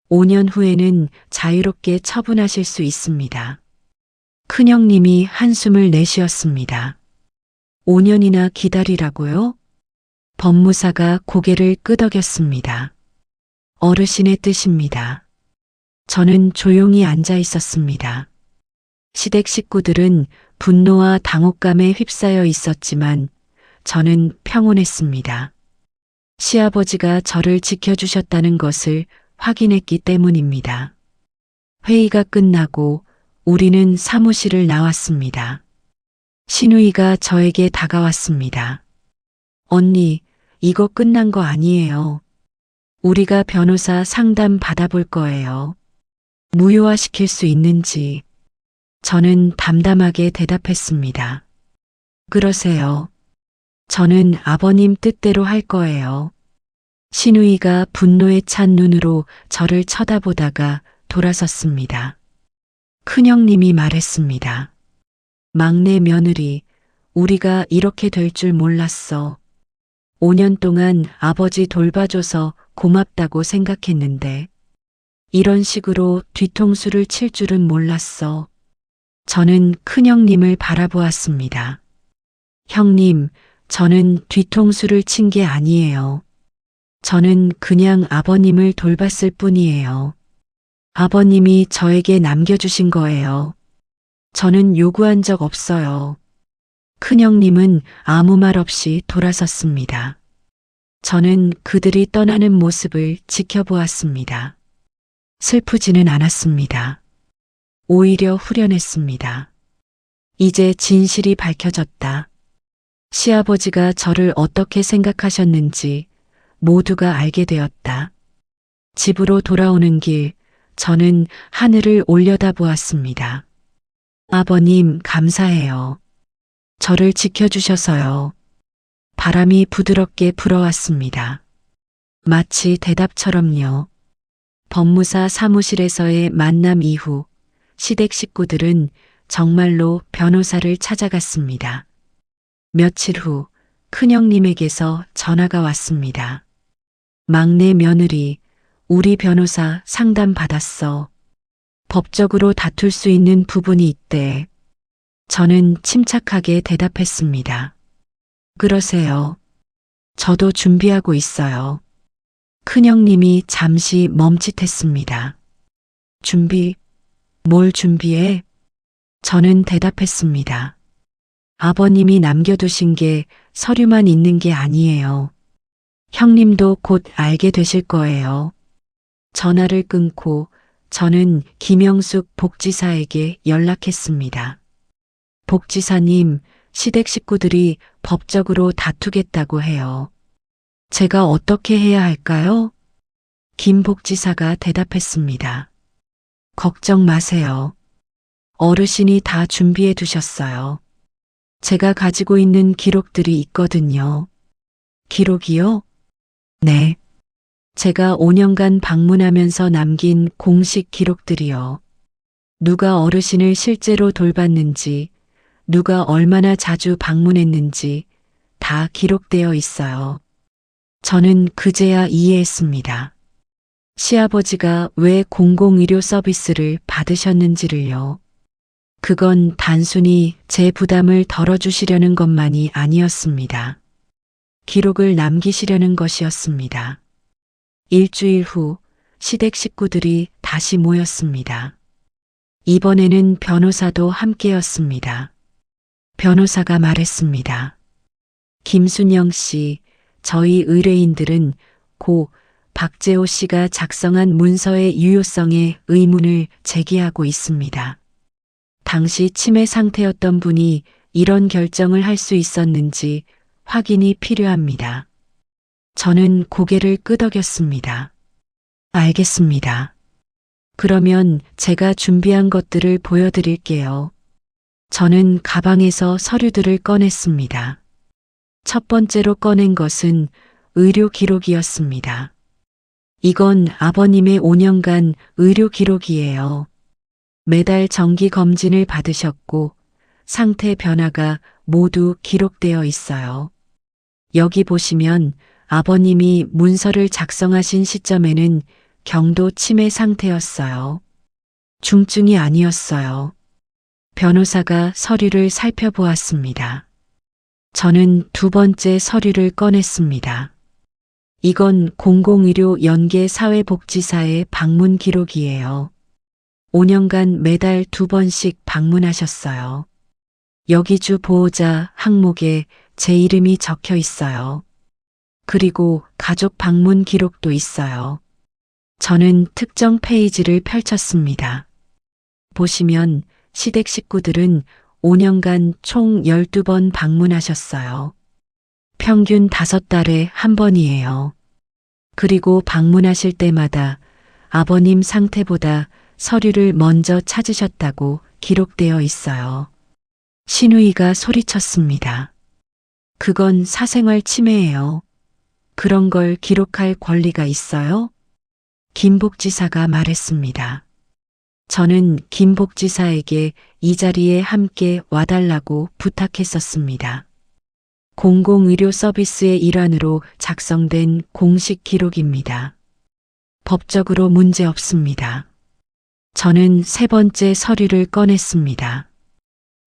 5년 후에는 자유롭게 처분하실 수 있습니다. 큰형님이 한숨을 내쉬었습니다. 5년이나 기다리라고요? 법무사가 고개를 끄덕였습니다. 어르신의 뜻입니다. 저는 조용히 앉아 있었습니다. 시댁 식구들은 분노와 당혹감에 휩싸여 있었지만 저는 평온했습니다. 시아버지가 저를 지켜주셨다는 것을 확인했기 때문입니다. 회의가 끝나고 우리는 사무실을 나왔습니다. 신우이가 저에게 다가왔습니다. 언니, 이거 끝난 거 아니에요. 우리가 변호사 상담 받아볼 거예요. 무효화시킬 수 있는지. 저는 담담하게 대답했습니다. 그러세요. 저는 아버님 뜻대로 할 거예요. 신우이가 분노에 찬 눈으로 저를 쳐다보다가 돌아섰습니다. 큰형님이 말했습니다. 막내 며느리, 우리가 이렇게 될 줄 몰랐어. 5년 동안 아버지 돌봐줘서 고맙다고 생각했는데 이런 식으로 뒤통수를 칠 줄은 몰랐어. 저는 큰형님을 바라보았습니다. 형님, 저는 뒤통수를 친 게 아니에요. 저는 그냥 아버님을 돌봤을 뿐이에요. 아버님이 저에게 남겨주신 거예요. 저는 요구한 적 없어요. 큰형님은 아무 말 없이 돌아섰습니다. 저는 그들이 떠나는 모습을 지켜보았습니다. 슬프지는 않았습니다. 오히려 후련했습니다. 이제 진실이 밝혀졌다. 시아버지가 저를 어떻게 생각하셨는지 모두가 알게 되었다. 집으로 돌아오는 길, 저는 하늘을 올려다보았습니다. 아버님, 감사해요. 저를 지켜주셔서요. 바람이 부드럽게 불어왔습니다. 마치 대답처럼요. 법무사 사무실에서의 만남 이후 시댁 식구들은 정말로 변호사를 찾아갔습니다. 며칠 후 큰형님에게서 전화가 왔습니다. 막내 며느리, 우리 변호사 상담 받았어. 법적으로 다툴 수 있는 부분이 있대. 저는 침착하게 대답했습니다. 그러세요. 저도 준비하고 있어요. 큰형님이 잠시 멈칫했습니다. 준비? 뭘 준비해? 저는 대답했습니다. 아버님이 남겨두신 게 서류만 있는 게 아니에요. 형님도 곧 알게 되실 거예요. 전화를 끊고 저는 김영숙 복지사에게 연락했습니다. 복지사님, 시댁 식구들이 법적으로 다투겠다고 해요. 제가 어떻게 해야 할까요? 김 복지사가 대답했습니다. 걱정 마세요. 어르신이 다 준비해 두셨어요. 제가 가지고 있는 기록들이 있거든요. 기록이요? 네. 제가 5년간 방문하면서 남긴 공식 기록들이요. 누가 어르신을 실제로 돌봤는지, 누가 얼마나 자주 방문했는지 다 기록되어 있어요. 저는 그제야 이해했습니다. 시아버지가 왜 공공의료 서비스를 받으셨는지를요. 그건 단순히 제 부담을 덜어주시려는 것만이 아니었습니다. 기록을 남기시려는 것이었습니다. 일주일 후 시댁 식구들이 다시 모였습니다. 이번에는 변호사도 함께였습니다. 변호사가 말했습니다. 김순영 씨, 저희 의뢰인들은 고 박재호 씨가 작성한 문서의 유효성에 의문을 제기하고 있습니다. 당시 치매 상태였던 분이 이런 결정을 할 수 있었는지 확인이 필요합니다. 저는 고개를 끄덕였습니다. 알겠습니다. 그러면 제가 준비한 것들을 보여드릴게요. 저는 가방에서 서류들을 꺼냈습니다. 첫 번째로 꺼낸 것은 의료 기록이었습니다. 이건 아버님의 5년간 의료 기록이에요. 매달 정기 검진을 받으셨고 상태 변화가 모두 기록되어 있어요. 여기 보시면 아버님이 문서를 작성하신 시점에는 경도 치매 상태였어요. 중증이 아니었어요. 변호사가 서류를 살펴보았습니다. 저는 두 번째 서류를 꺼냈습니다. 이건 공공의료 연계사회복지사의 방문 기록이에요. 5년간 매달 2번씩 방문하셨어요. 여기주 보호자 항목에 제 이름이 적혀 있어요. 그리고 가족 방문 기록도 있어요. 저는 특정 페이지를 펼쳤습니다. 보시면 시댁 식구들은 5년간 총 12번 방문하셨어요. 평균 5달에 한 번이에요. 그리고 방문하실 때마다 아버님 상태보다 서류를 먼저 찾으셨다고 기록되어 있어요. 신우이가 소리쳤습니다. 그건 사생활 침해예요. 그런 걸 기록할 권리가 있어요? 김복지사가 말했습니다. 저는 김복지사에게 이 자리에 함께 와달라고 부탁했었습니다. 공공의료 서비스의 일환으로 작성된 공식 기록입니다. 법적으로 문제 없습니다. 저는 세 번째 서류를 꺼냈습니다.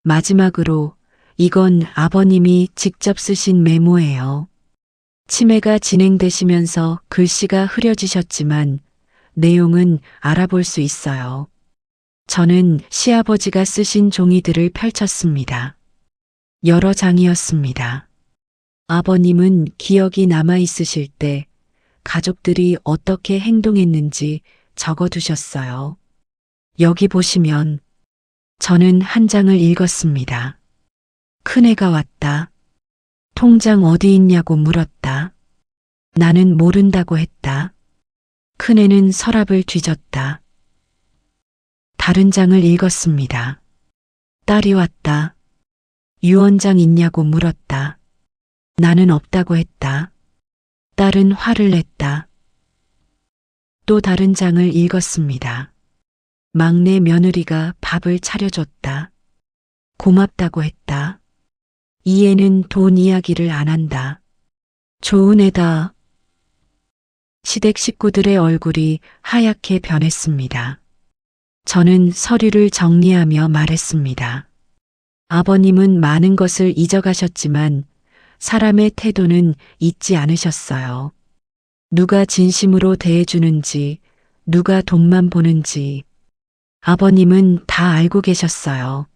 마지막으로 이건 아버님이 직접 쓰신 메모예요. 치매가 진행되시면서 글씨가 흐려지셨지만 내용은 알아볼 수 있어요. 저는 시아버지가 쓰신 종이들을 펼쳤습니다. 여러 장이었습니다. 아버님은 기억이 남아 있으실 때 가족들이 어떻게 행동했는지 적어두셨어요. 여기 보시면 저는 한 장을 읽었습니다. 큰애가 왔다. 통장 어디 있냐고 물었다. 나는 모른다고 했다. 큰애는 서랍을 뒤졌다. 다른 장을 읽었습니다. 딸이 왔다. 유언장 있냐고 물었다. 나는 없다고 했다. 딸은 화를 냈다. 또 다른 장을 읽었습니다. 막내 며느리가 밥을 차려줬다. 고맙다고 했다. 이 애는 돈 이야기를 안 한다. 좋은 애다. 시댁 식구들의 얼굴이 하얗게 변했습니다. 저는 서류를 정리하며 말했습니다. 아버님은 많은 것을 잊어가셨지만 사람의 태도는 잊지 않으셨어요. 누가 진심으로 대해주는지, 누가 돈만 보는지 아버님은 다 알고 계셨어요.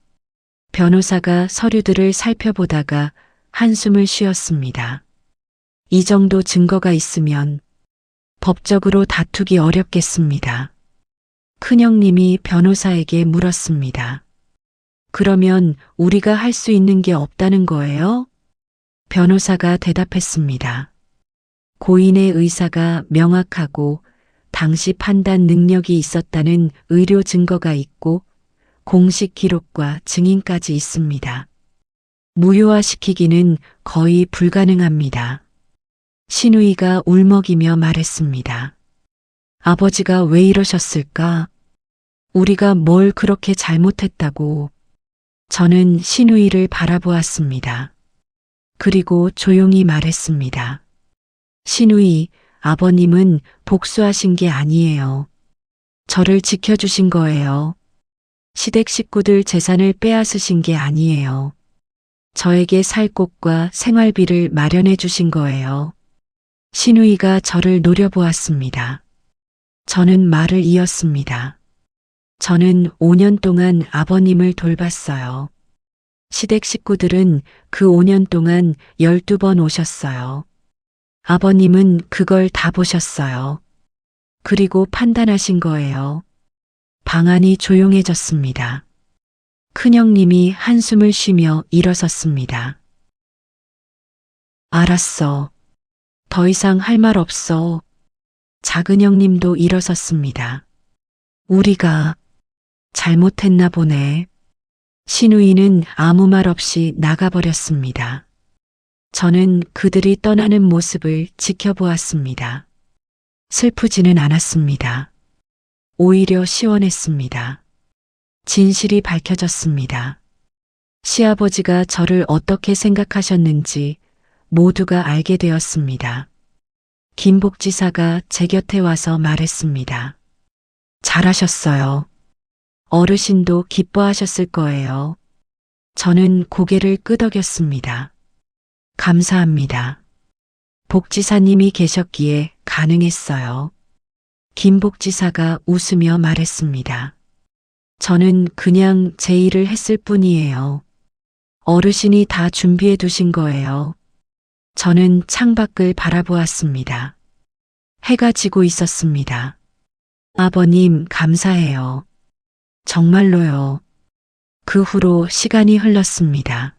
변호사가 서류들을 살펴보다가 한숨을 쉬었습니다. 이 정도 증거가 있으면 법적으로 다투기 어렵겠습니다. 큰형님이 변호사에게 물었습니다. 그러면 우리가 할 수 있는 게 없다는 거예요? 변호사가 대답했습니다. 고인의 의사가 명확하고 당시 판단 능력이 있었다는 의료 증거가 있고 공식 기록과 증인까지 있습니다. 무효화시키기는 거의 불가능합니다. 신우이가 울먹이며 말했습니다. 아버지가 왜 이러셨을까? 우리가 뭘 그렇게 잘못했다고. 저는 신우이를 바라보았습니다. 그리고 조용히 말했습니다. 신우이, 아버님은 복수하신 게 아니에요. 저를 지켜주신 거예요. 시댁 식구들 재산을 빼앗으신 게 아니에요. 저에게 살 곳과 생활비를 마련해 주신 거예요. 신우이가 저를 노려보았습니다. 저는 말을 이었습니다. 저는 5년 동안 아버님을 돌봤어요. 시댁 식구들은 그 5년 동안 12번 오셨어요. 아버님은 그걸 다 보셨어요. 그리고 판단하신 거예요. 방안이 조용해졌습니다. 큰형님이 한숨을 쉬며 일어섰습니다. 알았어. 더 이상 할 말 없어. 작은형님도 일어섰습니다. 우리가 잘못했나 보네. 신우이는 아무 말 없이 나가버렸습니다. 저는 그들이 떠나는 모습을 지켜보았습니다. 슬프지는 않았습니다. 오히려 시원했습니다. 진실이 밝혀졌습니다. 시아버지가 저를 어떻게 생각하셨는지 모두가 알게 되었습니다. 김복지사가 제 곁에 와서 말했습니다. 잘하셨어요. 어르신도 기뻐하셨을 거예요. 저는 고개를 끄덕였습니다. 감사합니다. 복지사님이 계셨기에 가능했어요. 김복지사가 웃으며 말했습니다. 저는 그냥 제 일을 했을 뿐이에요. 어르신이 다 준비해 두신 거예요. 저는 창밖을 바라보았습니다. 해가 지고 있었습니다. 아버님, 감사해요. 정말로요. 그 후로 시간이 흘렀습니다.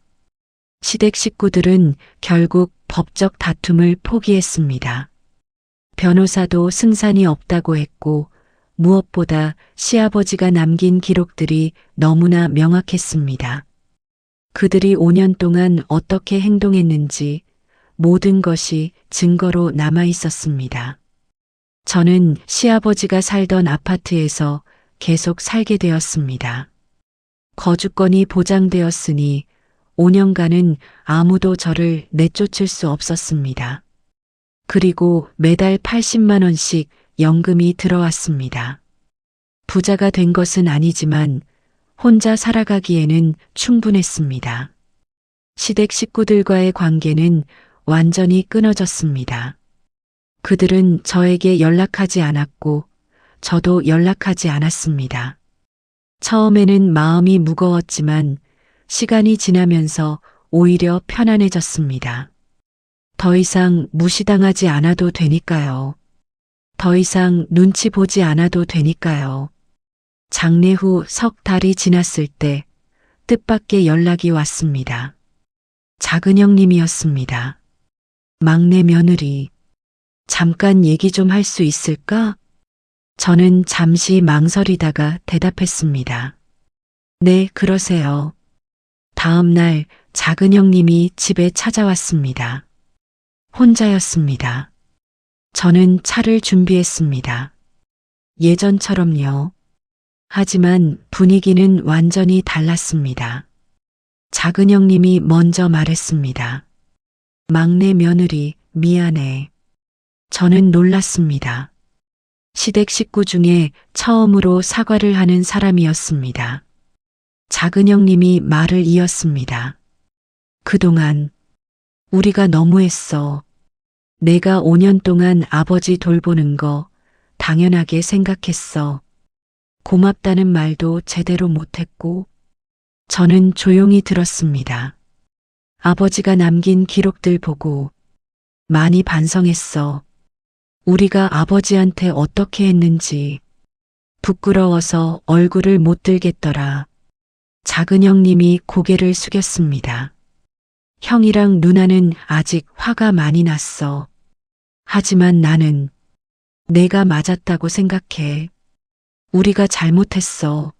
시댁 식구들은 결국 법적 다툼을 포기했습니다. 변호사도 승산이 없다고 했고, 무엇보다 시아버지가 남긴 기록들이 너무나 명확했습니다. 그들이 5년 동안 어떻게 행동했는지 모든 것이 증거로 남아 있었습니다. 저는 시아버지가 살던 아파트에서 계속 살게 되었습니다. 거주권이 보장되었으니 5년간은 아무도 저를 내쫓을 수 없었습니다. 그리고 매달 80만 원씩 연금이 들어왔습니다. 부자가 된 것은 아니지만 혼자 살아가기에는 충분했습니다. 시댁 식구들과의 관계는 완전히 끊어졌습니다. 그들은 저에게 연락하지 않았고 저도 연락하지 않았습니다. 처음에는 마음이 무거웠지만 시간이 지나면서 오히려 편안해졌습니다. 더 이상 무시당하지 않아도 되니까요. 더 이상 눈치 보지 않아도 되니까요. 장례 후 석 달이 지났을 때 뜻밖의 연락이 왔습니다. 작은형님이었습니다. 막내 며느리, 잠깐 얘기 좀 할 수 있을까? 저는 잠시 망설이다가 대답했습니다. 네, 그러세요. 다음 날 작은형님이 집에 찾아왔습니다. 혼자였습니다. 저는 차를 준비했습니다. 예전처럼요. 하지만 분위기는 완전히 달랐습니다. 작은형님이 먼저 말했습니다. 막내 며느리, 미안해. 저는 놀랐습니다. 시댁 식구 중에 처음으로 사과를 하는 사람이었습니다. 작은형님이 말을 이었습니다. 그동안 우리가 너무했어. 내가 5년 동안 아버지 돌보는 거 당연하게 생각했어. 고맙다는 말도 제대로 못했고, 저는 조용히 들었습니다. 아버지가 남긴 기록들 보고 많이 반성했어. 우리가 아버지한테 어떻게 했는지 부끄러워서 얼굴을 못 들겠더라. 작은형님이 고개를 숙였습니다. 형이랑 누나는 아직 화가 많이 났어. 하지만 나는 내가 맞았다고 생각해. 우리가 잘못했어.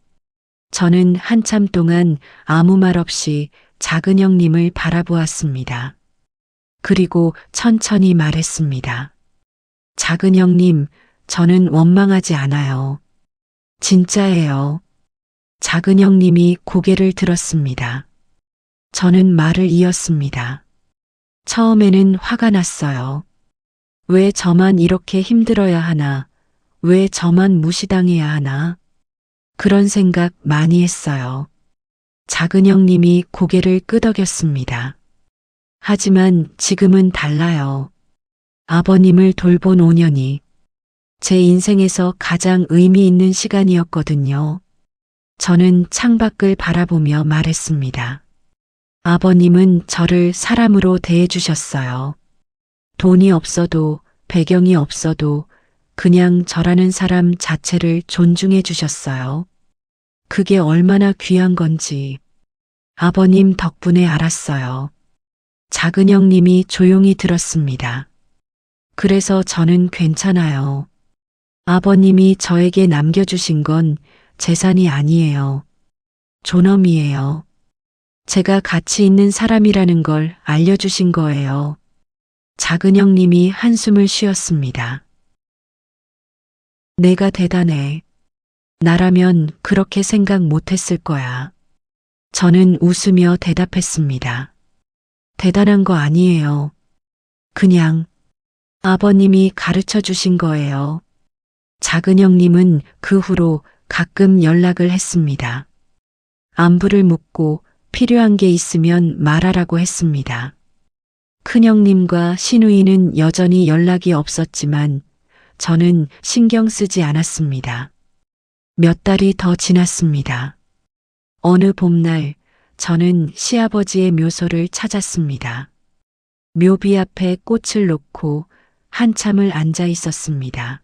저는 한참 동안 아무 말 없이 작은형님을 바라보았습니다. 그리고 천천히 말했습니다. 작은형님, 저는 원망하지 않아요. 진짜예요. 작은형님이 고개를 들었습니다. 저는 말을 이었습니다. 처음에는 화가 났어요. 왜 저만 이렇게 힘들어야 하나? 왜 저만 무시당해야 하나? 그런 생각 많이 했어요. 작은형님이 고개를 끄덕였습니다. 하지만 지금은 달라요. 아버님을 돌본 5년이 제 인생에서 가장 의미 있는 시간이었거든요. 저는 창밖을 바라보며 말했습니다. 아버님은 저를 사람으로 대해주셨어요. 돈이 없어도, 배경이 없어도 그냥 저라는 사람 자체를 존중해 주셨어요. 그게 얼마나 귀한 건지 아버님 덕분에 알았어요. 작은 형님이 조용히 들었습니다. 그래서 저는 괜찮아요. 아버님이 저에게 남겨주신 건 재산이 아니에요. 존엄이에요. 제가 가치 있는 사람이라는 걸 알려주신 거예요. 작은 형님이 한숨을 쉬었습니다. 내가 대단해. 나라면 그렇게 생각 못했을 거야. 저는 웃으며 대답했습니다. 대단한 거 아니에요. 그냥 아버님이 가르쳐 주신 거예요. 작은 형님은 그 후로 가끔 연락을 했습니다. 안부를 묻고 필요한 게 있으면 말하라고 했습니다. 큰형님과 시누이는 여전히 연락이 없었지만 저는 신경 쓰지 않았습니다. 몇 달이 더 지났습니다. 어느 봄날 저는 시아버지의 묘소를 찾았습니다. 묘비 앞에 꽃을 놓고 한참을 앉아 있었습니다.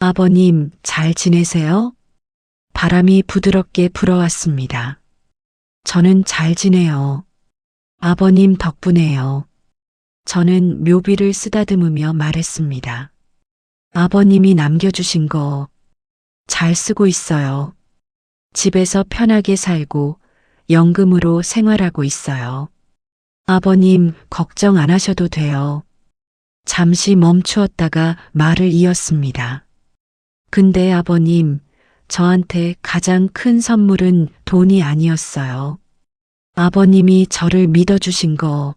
아버님, 잘 지내세요? 바람이 부드럽게 불어왔습니다. 저는 잘 지내요. 아버님 덕분에요. 저는 묘비를 쓰다듬으며 말했습니다. 아버님이 남겨주신 거 잘 쓰고 있어요. 집에서 편하게 살고 연금으로 생활하고 있어요. 아버님 걱정 안 하셔도 돼요. 잠시 멈추었다가 말을 이었습니다. 근데 아버님, 저한테 가장 큰 선물은 돈이 아니었어요. 아버님이 저를 믿어주신 거,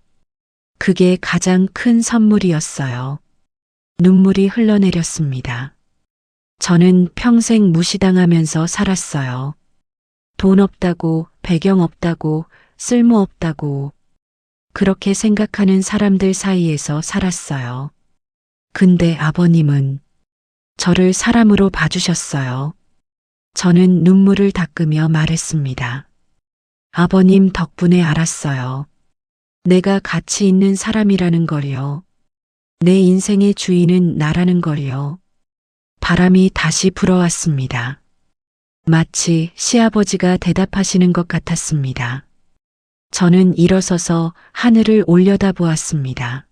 그게 가장 큰 선물이었어요. 눈물이 흘러내렸습니다. 저는 평생 무시당하면서 살았어요. 돈 없다고, 배경 없다고, 쓸모 없다고, 그렇게 생각하는 사람들 사이에서 살았어요. 근데 아버님은 저를 사람으로 봐주셨어요. 저는 눈물을 닦으며 말했습니다. 아버님 덕분에 알았어요. 내가 가치 있는 사람이라는 걸요. 내 인생의 주인은 나라는 걸요. 바람이 다시 불어왔습니다. 마치 시아버지가 대답하시는 것 같았습니다. 저는 일어서서 하늘을 올려다보았습니다.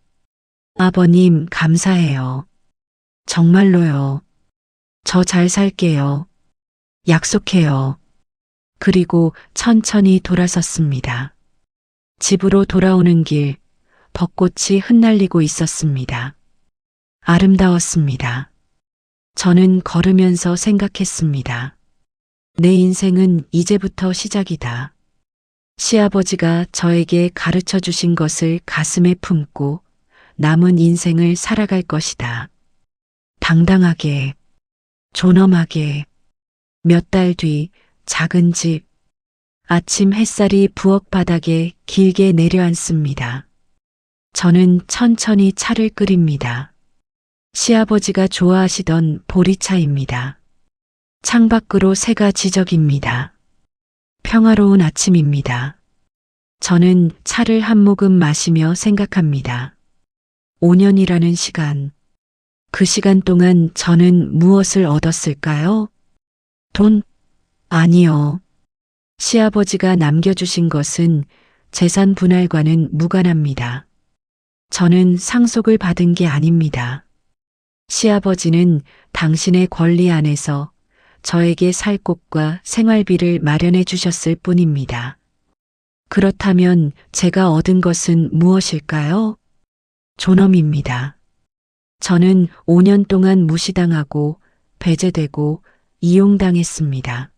아버님, 감사해요. 정말로요. 저 잘 살게요. 약속해요. 그리고 천천히 돌아섰습니다. 집으로 돌아오는 길, 벚꽃이 흩날리고 있었습니다. 아름다웠습니다. 저는 걸으면서 생각했습니다. 내 인생은 이제부터 시작이다. 시아버지가 저에게 가르쳐 주신 것을 가슴에 품고 남은 인생을 살아갈 것이다. 당당하게, 존엄하게. 몇 달 뒤 작은 집, 아침 햇살이 부엌 바닥에 길게 내려앉습니다. 저는 천천히 차를 끓입니다. 시아버지가 좋아하시던 보리차입니다. 창밖으로 새가 지저깁니다. 평화로운 아침입니다. 저는 차를 한 모금 마시며 생각합니다. 5년이라는 시간. 그 시간 동안 저는 무엇을 얻었을까요? 돈? 아니요. 시아버지가 남겨주신 것은 재산 분할과는 무관합니다. 저는 상속을 받은 게 아닙니다. 시아버지는 당신의 권리 안에서 저에게 살 곳과 생활비를 마련해 주셨을 뿐입니다. 그렇다면 제가 얻은 것은 무엇일까요? 존엄입니다. 저는 5년 동안 무시당하고 배제되고 이용당했습니다.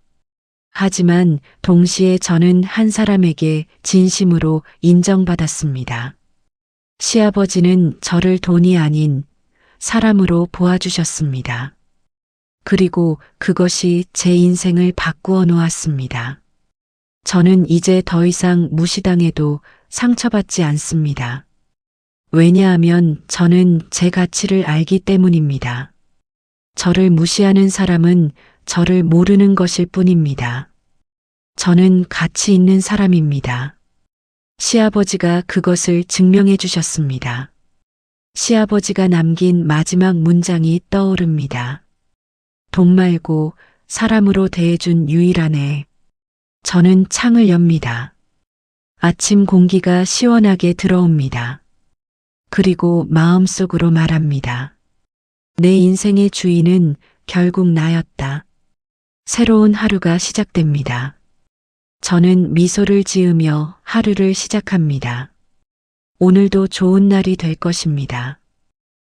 하지만 동시에 저는 한 사람에게 진심으로 인정받았습니다. 시아버지는 저를 돈이 아닌 사람으로 보아주셨습니다. 그리고 그것이 제 인생을 바꾸어 놓았습니다. 저는 이제 더 이상 무시당해도 상처받지 않습니다. 왜냐하면 저는 제 가치를 알기 때문입니다. 저를 무시하는 사람은 저를 모르는 것일 뿐입니다. 저는 가치 있는 사람입니다. 시아버지가 그것을 증명해 주셨습니다. 시아버지가 남긴 마지막 문장이 떠오릅니다. 돈 말고 사람으로 대해준 유일한 애. 저는 창을 엽니다. 아침 공기가 시원하게 들어옵니다. 그리고 마음속으로 말합니다. 내 인생의 주인은 결국 나였다. 새로운 하루가 시작됩니다. 저는 미소를 지으며 하루를 시작합니다. 오늘도 좋은 날이 될 것입니다.